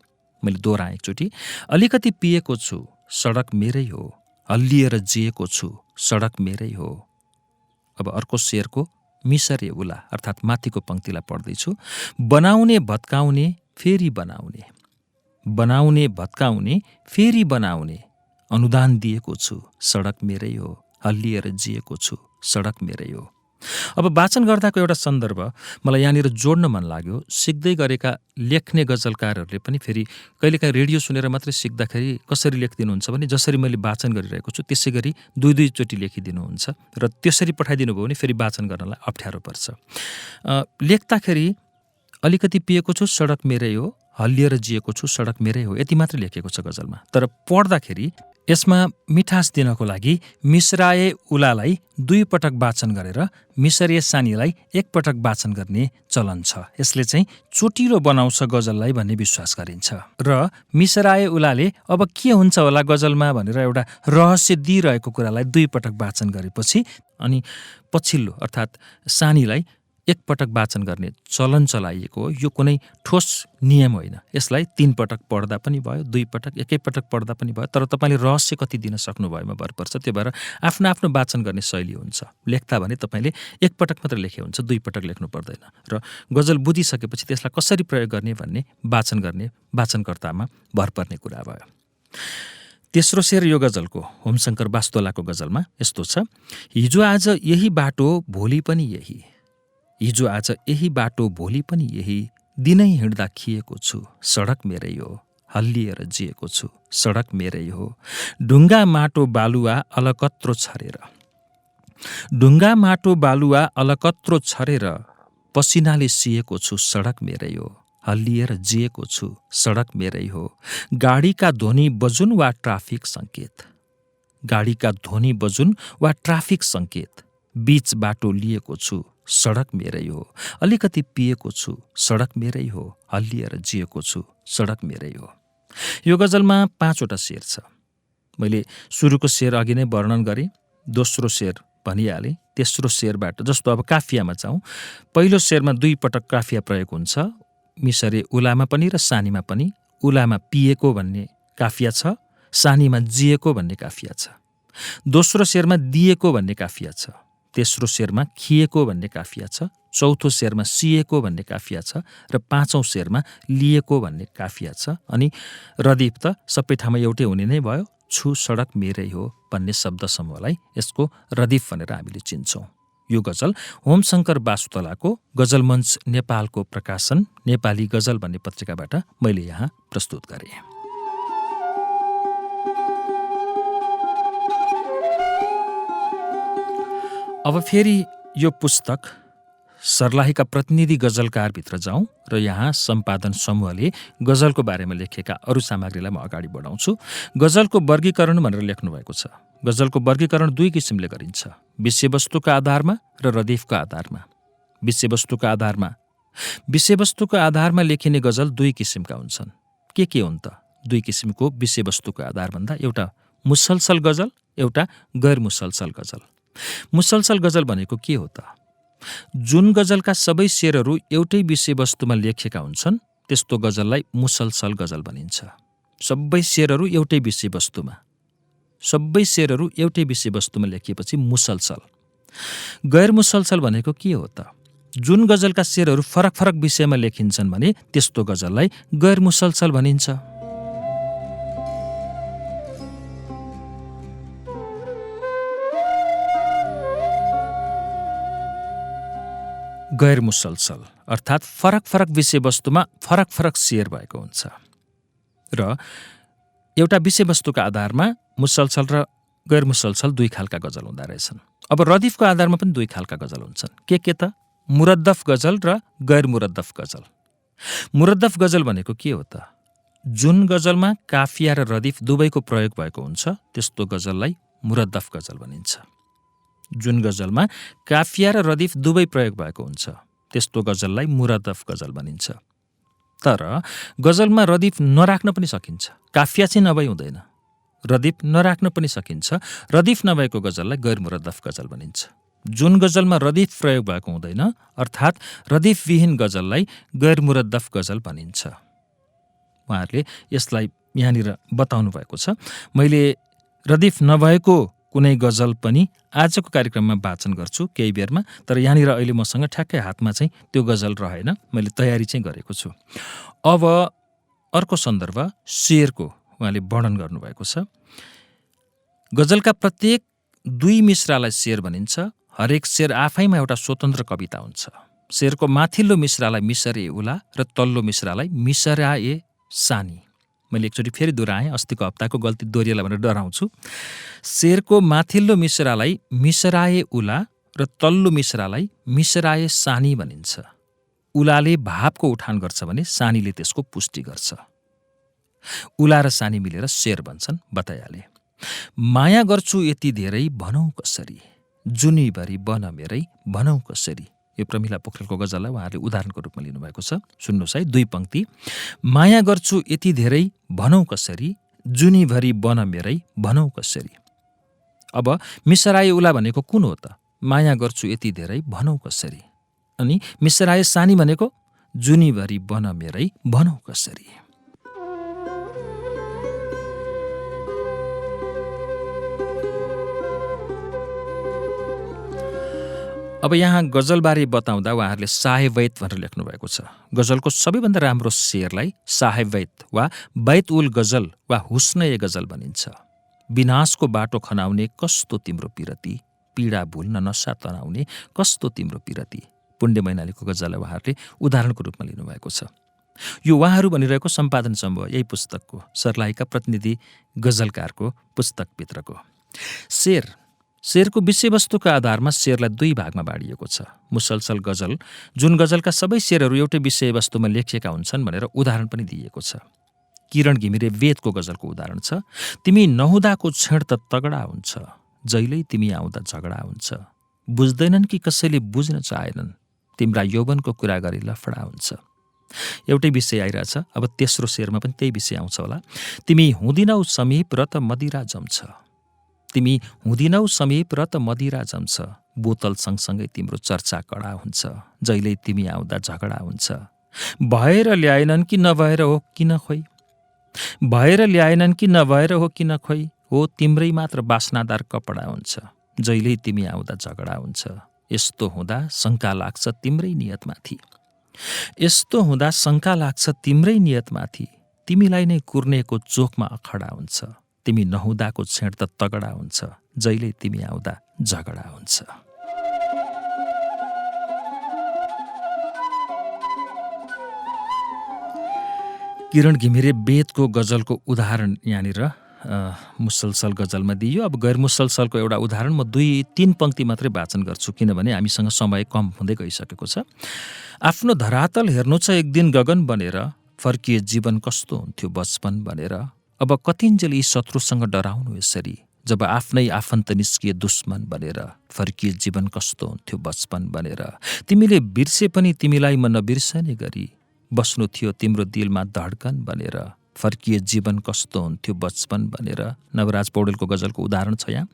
मैले दोहोऱ्याएँ एकचोटि। अलिकति पिएको छु सडक मेरै हो, हल्लिएर जिएको छु सडक मेरै हो। अब अर्को शेरको मिसरे उला अर्थात् माथिको पंक्तिलाई पढ्दैछु। बनाउने भत्काउने फेरि बनाउने, बनाउने भत्काउने फेरि बनाउने, अनुदान दिएको छु सडक मेरै हो, हल्लिएर जिएको छु सडक मेरै हो। अब वाचन गर्दाको एउटा सन्दर्भ मलाई यहाँनिर जोड्न मन लाग्यो। सिक्दै गरेका लेख्ने गजलकारहरूले पनि फेरि कहिलेकाहीँ रेडियो सुनेर मात्रै सिक्दाखेरि कसरी लेखिदिनुहुन्छ भने जसरी मैले वाचन गरिरहेको छु त्यसै गरी 2-2 चोटि लेखिदिनुहुन्छ र त्यसरी पठाइदिनु भयो भने फेरि वाचन गर्नलाई अप्ठ्यारो पर्छ। लेख्दाखेरि अलिकति पिएको छु सडक मेरै हो, हल्लिएर जिएको छु सडक मेरै हो, यति मात्रै लेखेको छ गजलमा। तर पढ्दाखेरि यसमा मिठास दिनको लागि मिसराए उलालाई 2 पटक वाचन गरेर मिसरिए सानीलाई 1 पटक वाचन गर्ने चलन छ। यसले चाहिँ चोटिलो बनाउँछ गजललाई भन्ने विश्वास गरिन्छ। र मिसराए उलाले अब के हुन्छ होला गजलमा भनेर एउटा रहस्य दिइरहेको कुरालाई 2 पटक वाचन गरेपछि अनि पछिल्लो अर्थात् सानीलाई 1 पटक वाचन गर्ने चलन चलाइएको हो। यो कुनै ठोस नियम होइन। यसलाई 3 पटक पढ्दा पनि भयो, 2 पटक, 1 पटक पढ्दा पनि भयो। तर तपाईँले रहस्य कति दिन सक्नुभयोमा भर पर्छ। त्यो भएर आफ्नो आफ्नो वाचन गर्ने शैली हुन्छ। लेख्दा भने तपाईँले 1 पटक मात्र लेखे हुन्छ, 2 पटक लेख्नु पर्दैन। र गजल बुझिसकेपछि त्यसलाई कसरी प्रयोग गर्ने भन्ने गर्ने वाचनकर्तामा भर पर्ने कुरा भयो। तेस्रो शेर यो गजलको होमशङ्कर वास्तोलाको गजलमा यस्तो छ। हिजो आज यही बाटो भोलि पनि यही, हिजो आज यही बाटो भोलि पनि यही, दिनै हिँड्दा खिएको छु, सडक मेरै हो, हल्लिएर जिएको छु, सडक मेरै हो। ढुङ्गा माटो बालुवा अलकत्रो छरेर, ढुङ्गा माटो बालुवा अलकत्रो छरेर, पसिनाले सिएको छु, सडक मेरै हो, हल्लिएर जिएको छु, सडक मेरै हो। गाडीका ध्वनि बजुन वा ट्राफिक सङ्केत, गाडीका ध्वनि बजुन वा ट्राफिक सङ्केत, बीच बाटो लिएको छु, सडक मेरै हो। अलिकति पिएको छु, सडक मेरै हो, हल्लिएर जिएको छु, सडक मेरै हो। यो गजलमा 5 वटा शेर छ। मैले सुरुको शेर अघि नै वर्णन गरेँ, दोस्रो शेर भनिहालेँ। तेस्रो शेरबाट जस्तो अब काफियामा जाउँ, पहिलो शेरमा 2 पटक काफिया प्रयोग हुन्छ, मिसरे उलामा पनि र सानीमा पनि। उलामा पिएको भन्ने काफिया छ, सानीमा जिएको भन्ने काफिया छ। दोस्रो शेरमा दिएको भन्ने काफिया छ, तेस्रो शेरमा खिएको भन्ने काफिया छ, चौथो शेरमा सिएको भन्ने काफिया छ र 5औं शेरमा लिएको भन्ने काफिया छ। अनि रदीफ त सबै ठाउँमा एउटै हुने नै भयो। छु सडक मेरै हो भन्ने शब्द समूहलाई यसको रदीफ भनेर हामीले चिन्छौँ। यो गजल होमशङ्कर वास्तोलाको गजल मञ्च नेपालको प्रकाशन नेपाली गजल भन्ने पत्रिकाबाट मैले यहाँ प्रस्तुत गरेँ। अब फेरि यो पुस्तक सर्लाहीका प्रतिनिधि गजलकारभित्र जाउँ र यहाँ सम्पादन समूहले गजलको बारेमा लेखेका अरू सामग्रीलाई म अगाडि बढाउँछु। गजलको वर्गीकरण भनेर लेख्नुभएको छ। गजलको वर्गीकरण 2 किसिमले गरिन्छ, विषयवस्तुका आधारमा र रदीफका आधारमा। विषयवस्तुका आधारमा, विषयवस्तुका आधारमा लेखिने गजल 2 किसिमका हुन्छन्। के हुन् त 2 किसिमको विषयवस्तुका आधार भन्दा? एउटा मुसलसल गजल, एउटा गैर मुसलसल गजल। मुसलसल गजल भनेको के हो त? जुन गजलका सबै शेरहरू एउटै विषयवस्तुमा लेखेका हुन्छन् त्यस्तो गजललाई मुसलसल गजल भनिन्छ। सबै शेरहरू एउटै विषयवस्तुमा, सबै शेरहरू एउटै विषयवस्तुमा लेखिएपछि मुसलसल। गैर मुसलसल भनेको के हो त? जुन गजलका शेरहरू फरक फरक विषयमा लेखिन्छन् भने त्यस्तो गजललाई गैर मुसलसल भनिन्छ। गैर मुसलसल अर्थात् फरक फरक विषयवस्तुमा फरक फरक शेर भएको हुन्छ र एउटा विषयवस्तुका आधारमा मुसलसल र गैर मुसलसल 2 खालका गजल हुँदा रहेछन्। अब रदीफको आधारमा पनि 2 खालका गजल हुन्छन्। के त? मुरद्दफ गजल र गैर मुरद्दफ गजल। मुरद्दफ गजल भनेको के हो त? जुन गजलमा काफिया र रदीफ दुवैको प्रयोग भएको हुन्छ त्यस्तो गजललाई मुरद्दफ गजल भनिन्छ। जुन गजलमा काफिया र रदीफ दुवै प्रयोग भएको हुन्छ त्यस्तो गजललाई मुरद्दफ गजल भनिन्छ। तर गजलमा रदीफ नराख्न पनि सकिन्छ, काफिया चाहिँ नभई हुँदैन। रदीफ नराख्न पनि सकिन्छ, रदीफ नभएको गजललाई गैर मुरद्दफ गजल भनिन्छ। जुन गजलमा रदीफ प्रयोग भएको हुँदैन अर्थात् रदीफविहीन गजललाई गैर मुरद्दफ गजल भनिन्छ। उहाँहरूले यसलाई यहाँनिर बताउनु भएको छ। मैले रदीफ नभएको कुनै गजल पनि आजको कार्यक्रममा वाचन गर्छु केही बेरमा, तर यहाँनिर अहिले मसँग ठ्याक्कै हातमा चाहिँ त्यो गजल रहेन, मैले तयारी चाहिँ गरेको छु। अब अर्को सन्दर्भ शेरको उहाँले वर्णन गर्नुभएको छ। गजलका प्रत्येक 2 मिश्रालाई शेर भनिन्छ। हरेक शेर आफैमा एउटा स्वतन्त्र कविता हुन्छ। शेरको माथिल्लो मिश्रालाई मिसरे उला र तल्लो मिश्रालाई मिसराए सानी। मैले एकचोटि फेरि दोहोऱ्याएँ, अस्तिको हप्ताको गल्ती दोहोरिएला भनेर डराउँछु। शेरको माथिल्लो मिश्रालाई मिसराए उला र तल्लो मिश्रालाई मिसराए सानी भनिन्छ। उलाले भावको उठान गर्छ भने सानीले त्यसको पुष्टि गर्छ। उला र सानी मिलेर शेर भन्छन्, बताइहाले। माया गर्छु यति धेरै भनौँ कसरी, जुनीभरि बन मेरै भनौँ कसरी। यो प्रमिला पोखरेलको गजललाई उहाँहरूले उदाहरणको रूपमा लिनुभएको छ। सुन्नुहोस् है, 2 पंक्ति। माया गर्छु यति धेरै भनौँ कसरी, जुनीभरि बन मेरै भनौँ कसरी। अब मिसराए उला भनेको कुन हो त? माया गर्छु यति धेरै भनौँ कसरी। अनि मिसराए सानी भनेको जुनीभरि बन मेरै भनौँ कसरी। अब यहाँ गजलबारे बताउँदा उहाँहरूले साहेबैत भनेर लेख्नु भएको छ। गजलको सबैभन्दा राम्रो शेरलाई साहेबैत वा बैत उल गजल वा हुस्न ए गजल भनिन्छ। विनाशको बाटो खनाउने कस्तो तिम्रो पिरती, पीडा भुल्न नसा तनाउने कस्तो तिम्रो पिरती। पुण्य मैनालीको गजललाई उहाँहरूले उदाहरणको रूपमा लिनुभएको छ। यो उहाँहरू भनिरहेको सम्पादन समूह यही पुस्तकको सर्लाहीका प्रतिनिधि गजलकारको पुस्तकभित्रको। शेरको विषयवस्तुका आधारमा शेरलाई 2 भागमा बाँडिएको छ। मुसलसल गजल, जुन गजलका सबै शेरहरू एउटै विषयवस्तुमा लेखिएका हुन्छन् भनेर उदाहरण पनि दिइएको छ। किरण घिमिरे वेदको गजलको उदाहरण छ। तिमी नहुँदाको क्षण त तगडा हुन्छ, जहिल्यै तिमी आउँदा झगडा हुन्छ। बुझ्दैनन् कि कसैले बुझ्न चाहेनन्, तिम्रा यौवनको कुरा गरी लफडा हुन्छ। एउटै विषय आइरहेछ। अब तेस्रो शेरमा पनि त्यही विषय आउँछ होला। तिमी हुँदिनौ समीप र त मदिरा जम्छ, तिमी हुँदिनौ समीप र त मदिरा जम्छ। बोतल सँगसँगै तिम्रो चर्चा कडा हुन्छ, जहिल्यै तिमी आउँदा झगडा हुन्छ। भएर ल्याएनन् कि नभएर हो किन खोइ, भएर ल्याएनन् कि नभएर हो किन खोइ। हो तिम्रै मात्र बास्नादार कपडा हुन्छ, जहिल्यै तिमी आउँदा झगडा हुन्छ। यस्तो हुँदा शङ्का लाग्छ तिम्रै नियतमाथि, यस्तो हुँदा शङ्का लाग्छ तिम्रै नियतमाथि। तिमीलाई नै कुर्नेको चोखमा अखडा हुन्छ, तिमी नहुँदाको क्षण त तगडा हुन्छ, जहिल्यै तिमी आउँदा झगडा हुन्छ। किरण घिमिरे वेदको गजलको उदाहरण यहाँनिर मुसलसल गजलमा दिइयो। अब गैर मुसलसलको एउटा उदाहरण म 2-3 पंक्ति मात्रै वाचन गर्छु, किनभने हामीसँग समय कम हुँदै गइसकेको छ। आफ्नो धरातल हेर्नु छ एक दिन गगन बनेर, फर्किए जीवन कस्तो हुन्थ्यो बचपन बनेर। अब कतिन्जेल यी शत्रुसँग डराउनु यसरी, जब आफ्नै आफन्त निस्किए दुश्मन बनेर। फर्किए जीवन कस्तो हुन्थ्यो बचपन बनेर। तिमीले बिर्से पनि तिमीलाई म नबिर्सने गरी, बस्नु थियो तिम्रो दिलमा धड्कन बनेर। फर्किए जीवन कस्तो हुन्थ्यो बचपन बनेर। नवराज पौडेलको गजलको उदाहरण छ यहाँ।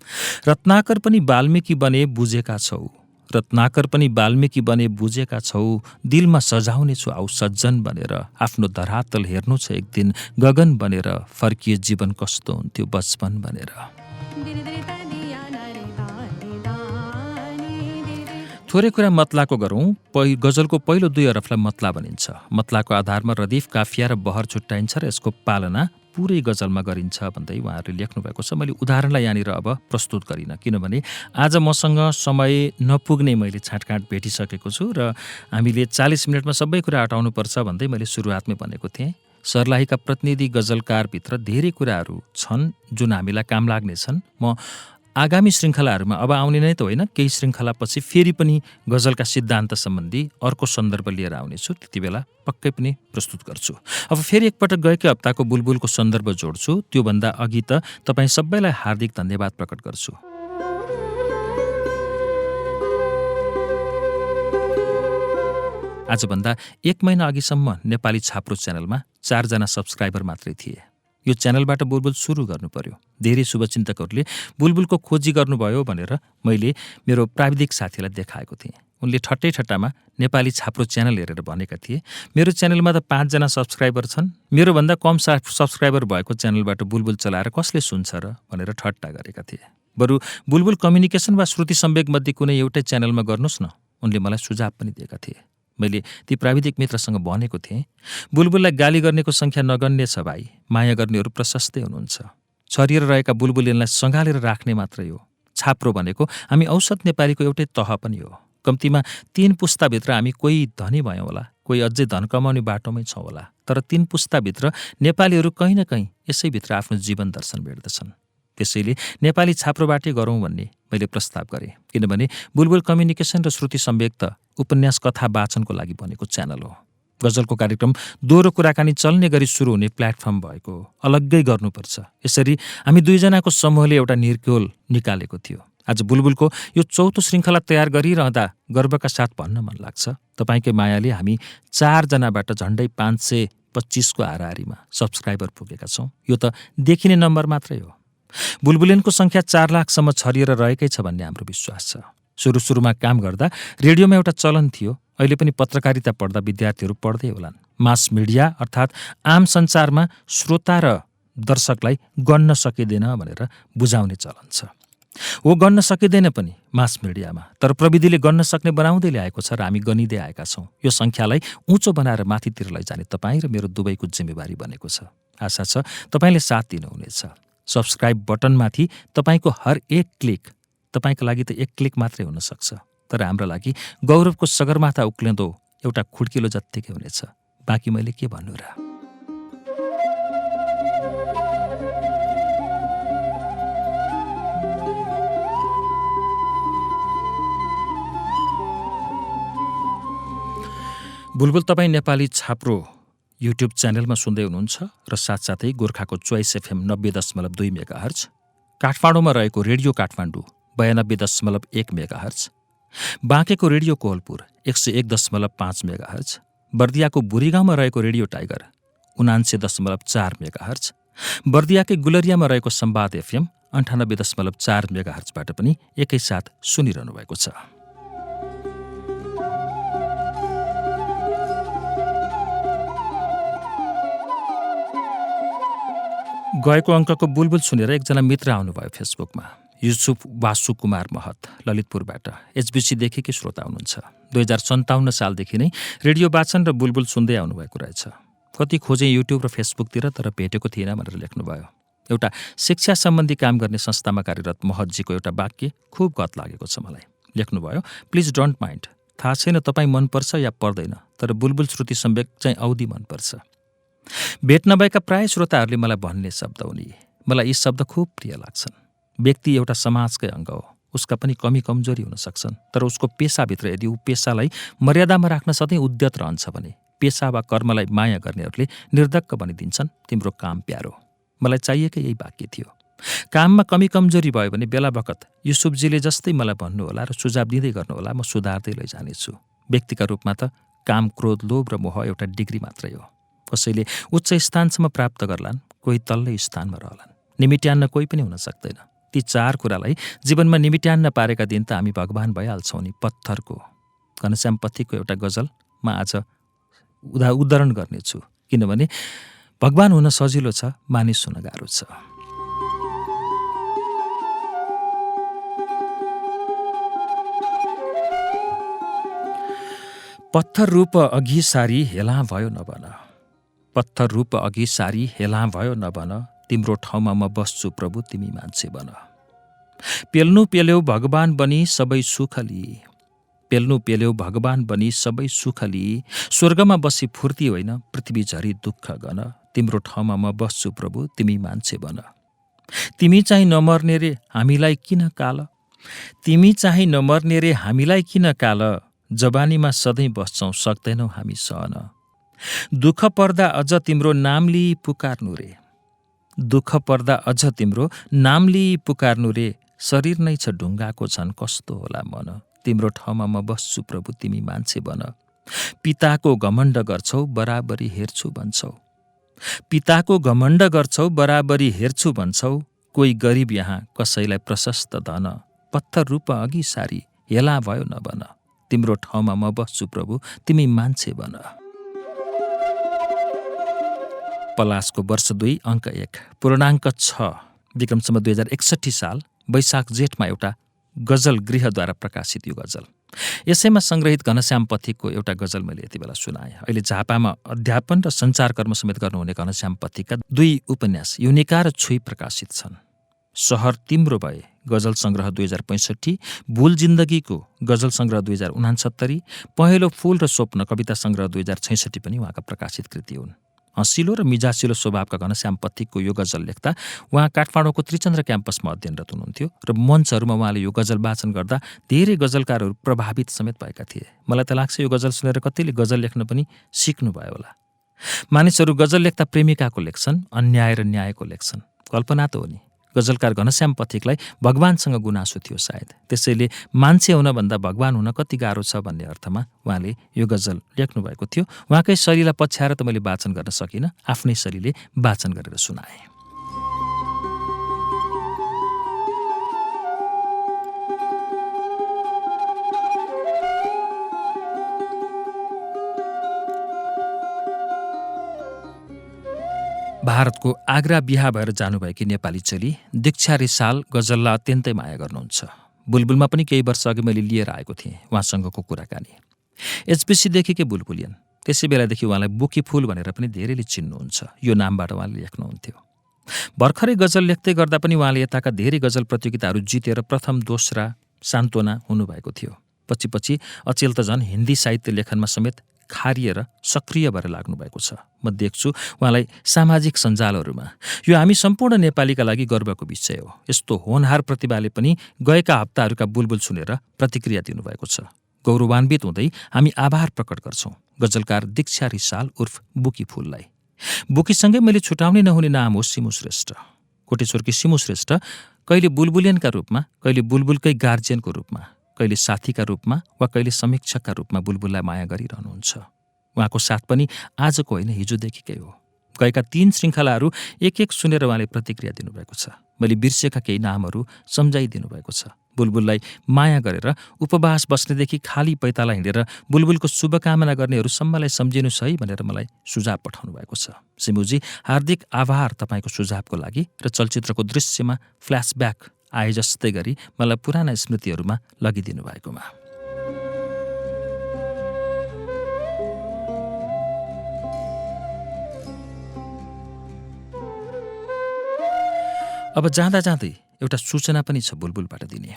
रत्नाकर पनि वाल्मीकि बने बुझेका छौ, रत्नाकर पनि वाल्मीकि बने बुझेका छौ। दिलमा सजाउने छु आउ सज्जन बनेर। आफ्नो धरातल हेर्नु छ एक दिन गगन बनेर। फर्किए जीवन कस्तो हुन्थ्यो बचपन बनेर। थोरै कुरा मतलाको गरौँ। गजलको पहिलो 2 हरफलाई मतला भनिन्छ। मतलाको आधारमा रदिफ, काफिया र बहर छुट्याइन्छ र यसको पालना पुरै गजलमा गरिन्छ भन्दै उहाँहरूले लेख्नु भएको छ। मैले उदाहरणलाई यहाँनिर अब प्रस्तुत गरिनँ, किनभने आज मसँग समय नपुग्ने मैले छाँटकाँट भेटिसकेको छु र हामीले 40 मिनटमा सबै कुरा हटाउनुपर्छ भन्दै मैले सुरुवातमै भनेको थिएँ। सर्लाहीका प्रतिनिधि गजलकारभित्र धेरै कुराहरू छन् जुन हामीलाई काम लाग्नेछन्। म आगामी श्रृङ्खलाहरूमा, अब आउने नै त होइन, केही श्रृङ्खलापछि फेरि पनि गजलका सिद्धान्त सम्बन्धी अर्को सन्दर्भ लिएर आउनेछु। त्यति बेला पक्कै पनि प्रस्तुत गर्छु। अब फेरि एकपटक गएकै हप्ताको बुलबुलको सन्दर्भ जोड्छु। त्योभन्दा अघि त तपाईँ सबैलाई हार्दिक धन्यवाद प्रकट गर्छु। आजभन्दा 1 महिना अघिसम्म नेपाली छाप्रो च्यानलमा 4 जना सब्सक्राइबर मात्रै थिए। यो च्यानलबाट बुलबुल सुरु गर्नु पर्यो। धेरै शुभचिन्तकहरूले बुलबुलको खोजी गर्नुभयो भनेर मैले मेरो प्राविधिक साथीलाई देखाएको थिएँ। उनले ठट्टै ठट्टामा नेपाली छाप्रो च्यानल हेरेर भनेका थिए, मेरो च्यानलमा त 5 जना सब्सक्राइबर छन्, मेरोभन्दा कम सब्सक्राइबर भएको च्यानलबाट बुलबुल चलाएर कसले सुन्छ र भनेर ठट्टा गरेका थिए। बरु बुलबुल कम्युनिकेसन वा श्रुति सम्वेक मध्ये कुनै एउटै च्यानलमा गर्नुहोस् न, उनले मलाई सुझाव पनि दिएका थिए। मैले ती प्राविधिक मित्रसँग भनेको थिएँ, बुलबुललाई गाली गर्नेको सङ्ख्या नगन्य छ भाइ, माया गर्नेहरू प्रशस्तै हुनुहुन्छ। छरिएर रहेका बुलबुलिनलाई सँगालेर राख्ने मात्रै हो। छाप्रो भनेको हामी औसत नेपालीको एउटै तह पनि हो। कम्तीमा 3 पुस्ताभित्र हामी कोही धनी भयौँ होला, कोही अझै धन कमाउने बाटोमै छौँ होला, तर 3 पुस्ताभित्र नेपालीहरू कहीँ न कहीँ यसैभित्र आफ्नो जीवन दर्शन भेट्दछन्। त्यसैले नेपाली छाप्रोबाटै गरौँ भन्ने मैले प्रस्ताव गरेँ, किनभने बुलबुल कम्युनिकेसन र श्रुति सम्वेक त उपन्यास कथा वाचनको लागि बनेको च्यानल हो। गजलको कार्यक्रम दोहोरो कुराकानी चल्ने गरी सुरु हुने प्लेटफर्म भएको अलग्गै गर्नुपर्छ। यसरी हामी दुईजनाको समूहले एउटा निर्क्योल निकालेको थियो। आज बुलबुलको यो चौथो श्रृङ्खला तयार गरिरहँदा गर्वका साथ भन्न मन लाग्छ, तपाईँकै मायाले हामी 4 जनाबाट झन्डै 525 को हाराहारीमा सब्सक्राइबर पुगेका छौँ। यो त देखिने नम्बर मात्रै हो। बुलबुलेनको सङ्ख्या 4 लाखसम्म छरिएर रहेकै छ भन्ने हाम्रो विश्वास छ। सुरुमा काम गर्दा रेडियोमा एउटा चलन थियो, अहिले पनि पत्रकारिता पढ्दा विद्यार्थीहरू पढ्दै होलान्। मास मिडिया अर्थात् आम सञ्चारमा श्रोता र दर्शकलाई गन्न सकिँदैन भनेर बुझाउने चलन छ। हो, गन्न सकिँदैन पनि मास मिडियामा, तर प्रविधिले गन्न सक्ने बनाउँदै ल्याएको छ र हामी गनिँदै आएका छौँ। यो सङ्ख्यालाई उँचो बनाएर माथितिर लैजाने तपाईँ र मेरो दुवैको जिम्मेवारी बनेको छ। आशा छ तपाईँले साथ दिनुहुनेछ। सब्सक्राइब बटनमाथि तपाईँको हर एक क्लिक तपाईँको लागि त एक क्लिक मात्रै हुन सक्छ, तर हाम्रो लागि गौरवको सगरमाथा उक्लिँदो एउटा खुड्किलो जत्तिकै हुनेछ। बाँकी मैले के भन्नु र। बुलबुल, तपाईँ नेपाली छाप्रो युट्युब च्यानलमा सुन्दै हुनुहुन्छ र साथसाथै गोर्खाको चोइस FM 90.2 मेगाहर्ज, काठमाडौँमा रहेको रेडियो काठमाडौँ 92.1 मेगाहर्ज, बाँकेको रेडियो कोहलपुर 101.5 मेगाहर्ज, बर्दियाको बुढीगाउँमा रहेको रेडियो टाइगर 79.4 मेगाहर्ज, बर्दियाकै गुलरियामा रहेको संवाद FM 98.4 मेगाहर्जबाट पनि एकैसाथ सुनिरहनु भएको छ। गएको अङ्कको बुलबुल सुनेर एकजना मित्र आउनुभयो फेसबुकमा, युसुफ वासु कुमार महत, ललितपुरबाट HBCदेखिकै श्रोता हुनुहुन्छ। 2057 सालदेखि नै रेडियो वाचन र बुलबुल सुन्दै आउनुभएको रहेछ। कति खोजेँ युट्युब र फेसबुकतिर, तर भेटेको थिएन भनेर लेख्नुभयो। एउटा शिक्षा सम्बन्धी काम गर्ने संस्थामा कार्यरत महतजीको एउटा वाक्य खुब गत लागेको छ मलाई। लेख्नुभयो, प्लिज डोन्ट माइन्ड, थाहा छैन तपाईँ मनपर्छ या पर्दैन, तर बुलबुल श्रुति सम्वेक चाहिँ औधी मनपर्छ। भेट नभएका प्राय श्रोताहरूले मलाई भन्ने शब्द हुन्। मलाई यी शब्द खुब प्रिय लाग्छन्। व्यक्ति एउटा समाजकै अङ्ग हो, उसका पनि कमी कमजोरी हुन सक्छन्, तर उसको पेसाभित्र यदि ऊ पेसालाई मर्यादामा राख्न सधैँ उद्यत रहन्छ भने पेसा वा कर्मलाई माया गर्नेहरूले निर्धक्क बनिदिन्छन्, तिम्रो काम प्यारो। मलाई चाहिएकै यही वाक्य थियो। काममा कमी कमजोरी भयो भने बेला बखत युसुफजीले जस्तै मलाई भन्नुहोला र सुझाव दिँदै गर्नुहोला, म सुधार्दै लैजानेछु। व्यक्तिका रूपमा त काम, क्रोध, लोभ र मोह एउटा डिग्री मात्रै हो। कसैले उच्च स्थानसम्म प्राप्त गर्लान्, कोही तल्लो स्थानमा रहलान्। निमिट्यान्न कोही पनि हुन सक्दैन। ती 4 कुरालाई जीवनमा निमिट्यान्न पारेका दिन त हामी भगवान भइहाल्छौँ नि। पत्थरको घनश्याम पथिकको एउटा गजल म आज उदाहरण गर्नेछु, किनभने भगवान हुन सजिलो छ, मानिस हुन गाह्रो छ। पत्थर रूप अघि सारी हेला भयो नभन, पत्थर रूप अघि सारी हेला भयो नभन, तिम्रो ठाउँमा म बस्छु प्रभु तिमी मान्छे बन। पेल्नु पेल्यौ भगवान बनी सबै सुख लिई, पेल्नु पेल्यौ भगवान बनी सबै सुख लिई, स्वर्गमा बसी फुर्ती होइन पृथ्वी झरी दुःख गन, तिम्रो ठाउँमा म बस्छु प्रभु तिमी मान्छे बन। तिमी चाहिँ नमर्ने रे हामीलाई किन काल, तिमी चाहिँ नमर्ने रे हामीलाई किन काल, जवानीमा सधैँ बस्छौँ सक्दैनौ हामी सहन। दुःख पर्दा अझ तिम्रो नाम लिई पुकार्नु रे, दुःख पर्दा अझ तिम्रो नाम लिई पुकार्नु रे, शरीर नै छ ढुङ्गाको झन् कस्तो होला मन, तिम्रो ठाउँमा म बस्छु प्रभु तिमी मान्छे बन। पिताको घमण्ड गर्छौ बराबरी हेर्छु भन्छौ, पिताको घमण्ड गर्छौ बराबरी हेर्छु भन्छौ, कोही गरिब यहाँ कसैलाई प्रशस्त धन, पत्थर रूप अघि सारी हेला भयो नभन, तिम्रो ठाउँमा म बस्छु प्रभु तिमी मान्छे बन। पलासको वर्ष 2 अङ्क 1 पूर्णाङ्क 6 विक्रमसम्म 2061 साल वैशाख जेठमा एउटा गजल गृहद्वारा प्रकाशित यो गजल। यसैमा सङ्ग्रहित घनश्याम पथिकको एउटा गजल मैले यति बेला सुनाएँ। अहिले झापामा अध्यापन र सञ्चार कर्म समेत गर्नुहुने घनश्याम पथिकका 2 उपन्यास युनिका र छुई प्रकाशित छन्। सहर तिम्रो भए गजल सङ्ग्रह 2065, भुल जिन्दगीको गजल सङ्ग्रह 2069, पहेँलो फूल र स्वप्न कविता सङ्ग्रह 2066 पनि उहाँका प्रकाशित कृति हुन्। हँसिलो र मिजासिलो स्वभावका घनश्याम पथिकको यो गजल लेख्दा उहाँ काठमाडौँको त्रिचन्द्र क्याम्पसमा अध्ययनरत हुनुहुन्थ्यो र मञ्चहरूमा उहाँले यो गजल वाचन गर्दा धेरै गजलकारहरू प्रभावित समेत भएका थिए। मलाई त लाग्छ यो गजल सुनेर कतिले गजल लेख्न पनि सिक्नुभयो होला। मानिसहरू गजल लेख्दा प्रेमिकाको लेख्छन्, अन्याय र न्यायको लेख्छन्। कल्पना त हो नि। गजलकार घनश्याम पथिकलाई भगवानसँग गुनासो थियो सायद, त्यसैले मान्छे हुनभन्दा भगवान हुन कति गाह्रो छ भन्ने अर्थमा उहाँले यो गजल लेख्नुभएको थियो। उहाँकै शैलीलाई पछ्याएर त मैले वाचन गर्न सकिनँ, आफ्नै शैलीले वाचन गरेर सुनाएँ। भारतको आग्रा बिहा भएर जानुभएकी नेपाली चेली दीक्षा रिसाल गजललाई अत्यन्तै माया गर्नुहुन्छ। बुलबुलमा पनि केही वर्ष अघि मैले लिएर आएको थिएँ उहाँसँगको कुराकानी। एचबिसीदेखिकै बुलबुलियन, त्यसै बेलादेखि उहाँलाई बुकी फुल भनेर पनि धेरैले चिन्नुहुन्छ। यो नामबाट उहाँले लेख्नुहुन्थ्यो। भर्खरै गजल लेख्दै गर्दा पनि उहाँले यताका धेरै गजल प्रतियोगिताहरू जितेर प्रथम, दोस्रा, सान्त्वना हुनुभएको थियो। पछि अचेल त झन् हिन्दी साहित्य लेखनमा समेत खारिएर सक्रिय भएर लाग्नुभएको छ। म देख्छु उहाँलाई सामाजिक सञ्जालहरूमा। यो हामी सम्पूर्ण नेपालीका लागि गर्वको विषय हो। यस्तो होनहार प्रतिभाले पनि गएका हप्ताहरूका बुलबुल सुनेर प्रतिक्रिया दिनुभएको छ। गौरवान्वित हुँदै हामी आभार प्रकट गर्छौँ गजलकार दीक्षा रिसाल उर्फ बुकी फुललाई। बुकीसँगै मैले छुटाउनै नहुने नाम हो सिमु श्रेष्ठ। कोटेश्वरकी सिमु श्रेष्ठ कहिले बुलबुलियनका रूपमा, कहिले बुलबुलकै गार्जियनको रूपमा, कहिले साथीका रूपमा वा कहिले समीक्षकका रूपमा बुलबुललाई माया गरिरहनुहुन्छ। उहाँको साथ पनि आजको होइन, हिजोदेखिकै हो। गएका 3 श्रृङ्खलाहरू एक सुनेर उहाँले प्रतिक्रिया दिनुभएको छ। मैले बिर्सेका केही नामहरू सम्झाइदिनु भएको छ। बुलबुललाई माया गरेर उपवास बस्नेदेखि खाली पैताला हिँडेर बुलबुलको शुभकामना गर्नेहरूसम्मलाई सम्झिनुहोस् है भनेर मलाई सुझाव पठाउनु भएको छ। सिमुजी, हार्दिक आभार तपाईँको सुझावको लागि र चलचित्रको दृश्यमा फ्ल्यासब्याक आए जस्तै गरी मलाई पुराना स्मृतिहरूमा लगिदिनु भएकोमा। अब जाँदा जाँदै एउटा सूचना पनि छ बुलबुलबाट दिने।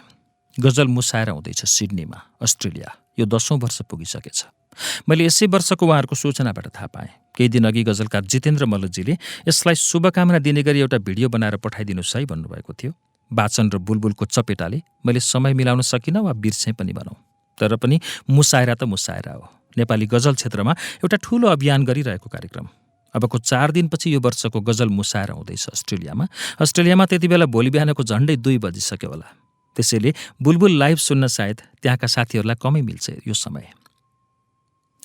गजल मुसायरा हुँदैछ सिडनीमा, अस्ट्रेलिया। यो 10औं वर्ष पुगिसकेछ। मैले यसै वर्षको उहाँहरूको सूचनाबाट थाहा पाएँ। केही दिन अघि गजलकार जितेन्द्र मल्लजीले यसलाई शुभकामना दिने गरी एउटा भिडियो बनाएर पठाइदिनुहोस् है भन्नुभएको थियो। वाचन र बुलबुलको चपेटाले मैले समय मिलाउन सकिनँ वा बिर्सेँ पनि भनौँ। तर पनि मुसायरा त मुसायरा हो। नेपाली गजल क्षेत्रमा एउटा ठूलो अभियान गरिरहेको कार्यक्रम। अबको 4 दिनपछि यो वर्षको गजल मुसायरा हुँदैछ अस्ट्रेलियामा। अस्ट्रेलियामा त्यति बेला भोलि बिहानको झन्डै 2 बजिसक्यो होला। त्यसैले बुलबुल लाइभ सुन्न सायद त्यहाँका साथीहरूलाई कमै मिल्छ यो समय।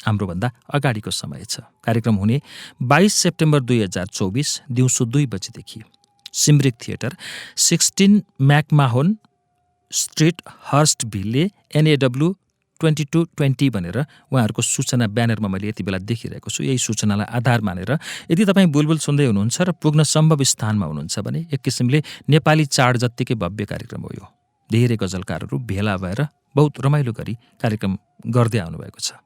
हाम्रोभन्दा अगाडिको समय छ। कार्यक्रम हुने 22 सेप्टेम्बर 2024 दिउँसो 2 बजेदेखि सिमरिक थिएटर, 16 मैकमाहोन स्ट्रिट, हर्स्टभिल्ले, NAW 2220 भनेर उहाँहरूको सूचना ब्यानरमा मैले यति बेला देखिरहेको छु। यही सूचनालाई आधार मानेर यदि तपाईँ बुलबुल सुन्दै हुनुहुन्छ र पुग्न सम्भव स्थानमा हुनुहुन्छ भने एक किसिमले नेपाली चाड जत्तिकै भव्य कार्यक्रम हो यो। धेरै गजलकारहरू भेला भएर बहुत रमाइलो गरी कार्यक्रम गर्दै आउनुभएको छ।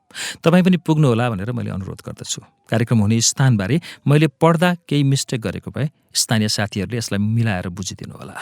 तपाईँ पनि पुग्नुहोला भनेर मैले अनुरोध गर्दछु। कार्यक्रम हुने स्थानबारे मैले पढ्दा केही मिस्टेक गरेको भए स्थानीय साथीहरूले यसलाई मिलाएर बुझिदिनुहोला।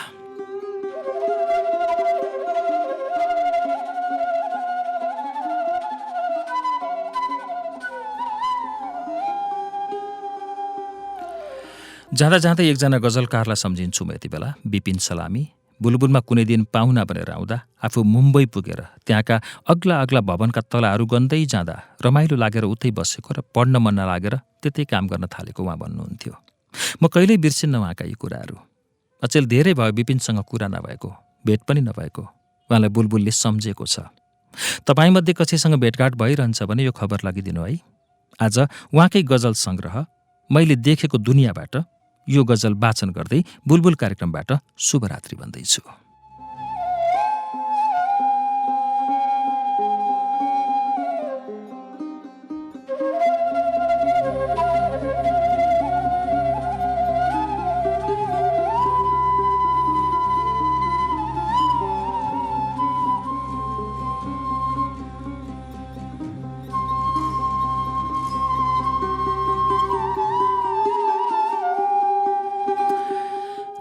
जाँदा जाँदै एकजना गजलकारलाई सम्झिन्छु म यति बेला, बिपिन सलामी। बुलबुलमा कुनै दिन पाहुना भनेर आउँदा आफू मुम्बई पुगेर त्यहाँका अग्ला अग्ला भवनका तलाहरू गन्दै जाँदा रमाइलो लागेर उतै बसेको र पढ्न मन नलागेर त्यतै काम गर्न थालेको उहाँ भन्नुहुन्थ्यो। म कहिल्यै बिर्सिन्न उहाँका यी कुराहरू। अचेल धेरै भयो बिपिनसँग कुरा नभएको, भेट पनि नभएको। उहाँलाई बुलबुलले सम्झेको छ। तपाईँमध्ये कसैसँग भेटघाट भइरहन्छ भने यो खबर लगिदिनु है। आज उहाँकै गजल सङ्ग्रह मैले देखेको दुनियाँबाट यो गजल वाचन गर्दै बुलबुल कार्यक्रमबाट शुभरात्रि भन्दैछु।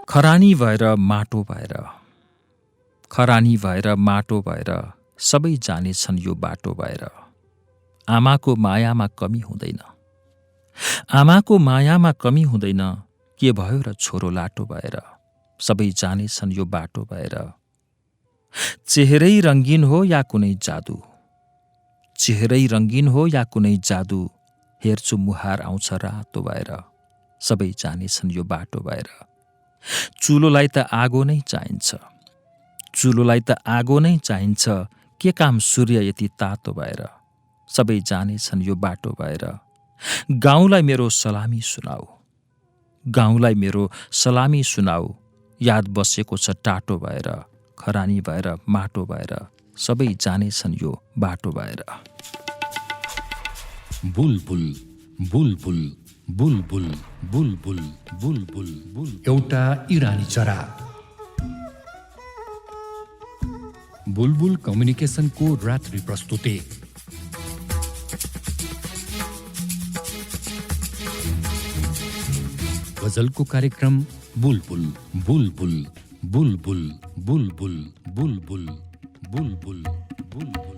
खरानी भएर माटो भएर, खरानी भएर माटो भएर सबै जानेछन् यो बाटो भएर। आमाको मायामा कमी हुँदैन। आमाको मायामा कमी हुँदैन, के भयो र छोरो लाटो भएर, सबै जानेछन् यो बाटो भएर। चेहरै रङ्गीन हो या कुनै जादु, चेहरै रङ्गीन हो या कुनै जादु, हेर्छु मुहार आउँछ रातो भएर, सबै जानेछन् यो बाटो भएर। चुलोलाई त आगो नै चाहिन्छ, चुलोलाई त आगो नै चाहिन्छ, के काम सूर्य यति तातो भएर, सबै जानेछन् यो बाटो भएर। गाउँलाई मेरो सलामी सुनाऊ, गाउँलाई मेरो सलामी सुनाऊ, याद बसेको छ टाटो भएर, खरानी भएर माटो भएर, सबै जानेछन् यो बाटो भएर। बुलबुल बुलबुल बुलबुल बुलबुल बुलबुल बुल एउटा इरानी चरा। बुलबुल कम्युनिकेसनको रात्रि प्रस्तुति। गजलको कार्यक्रम बुलबुल बुलबुल बुलबुल बुलबुल बुलबुल बुलबुल बुलबुल।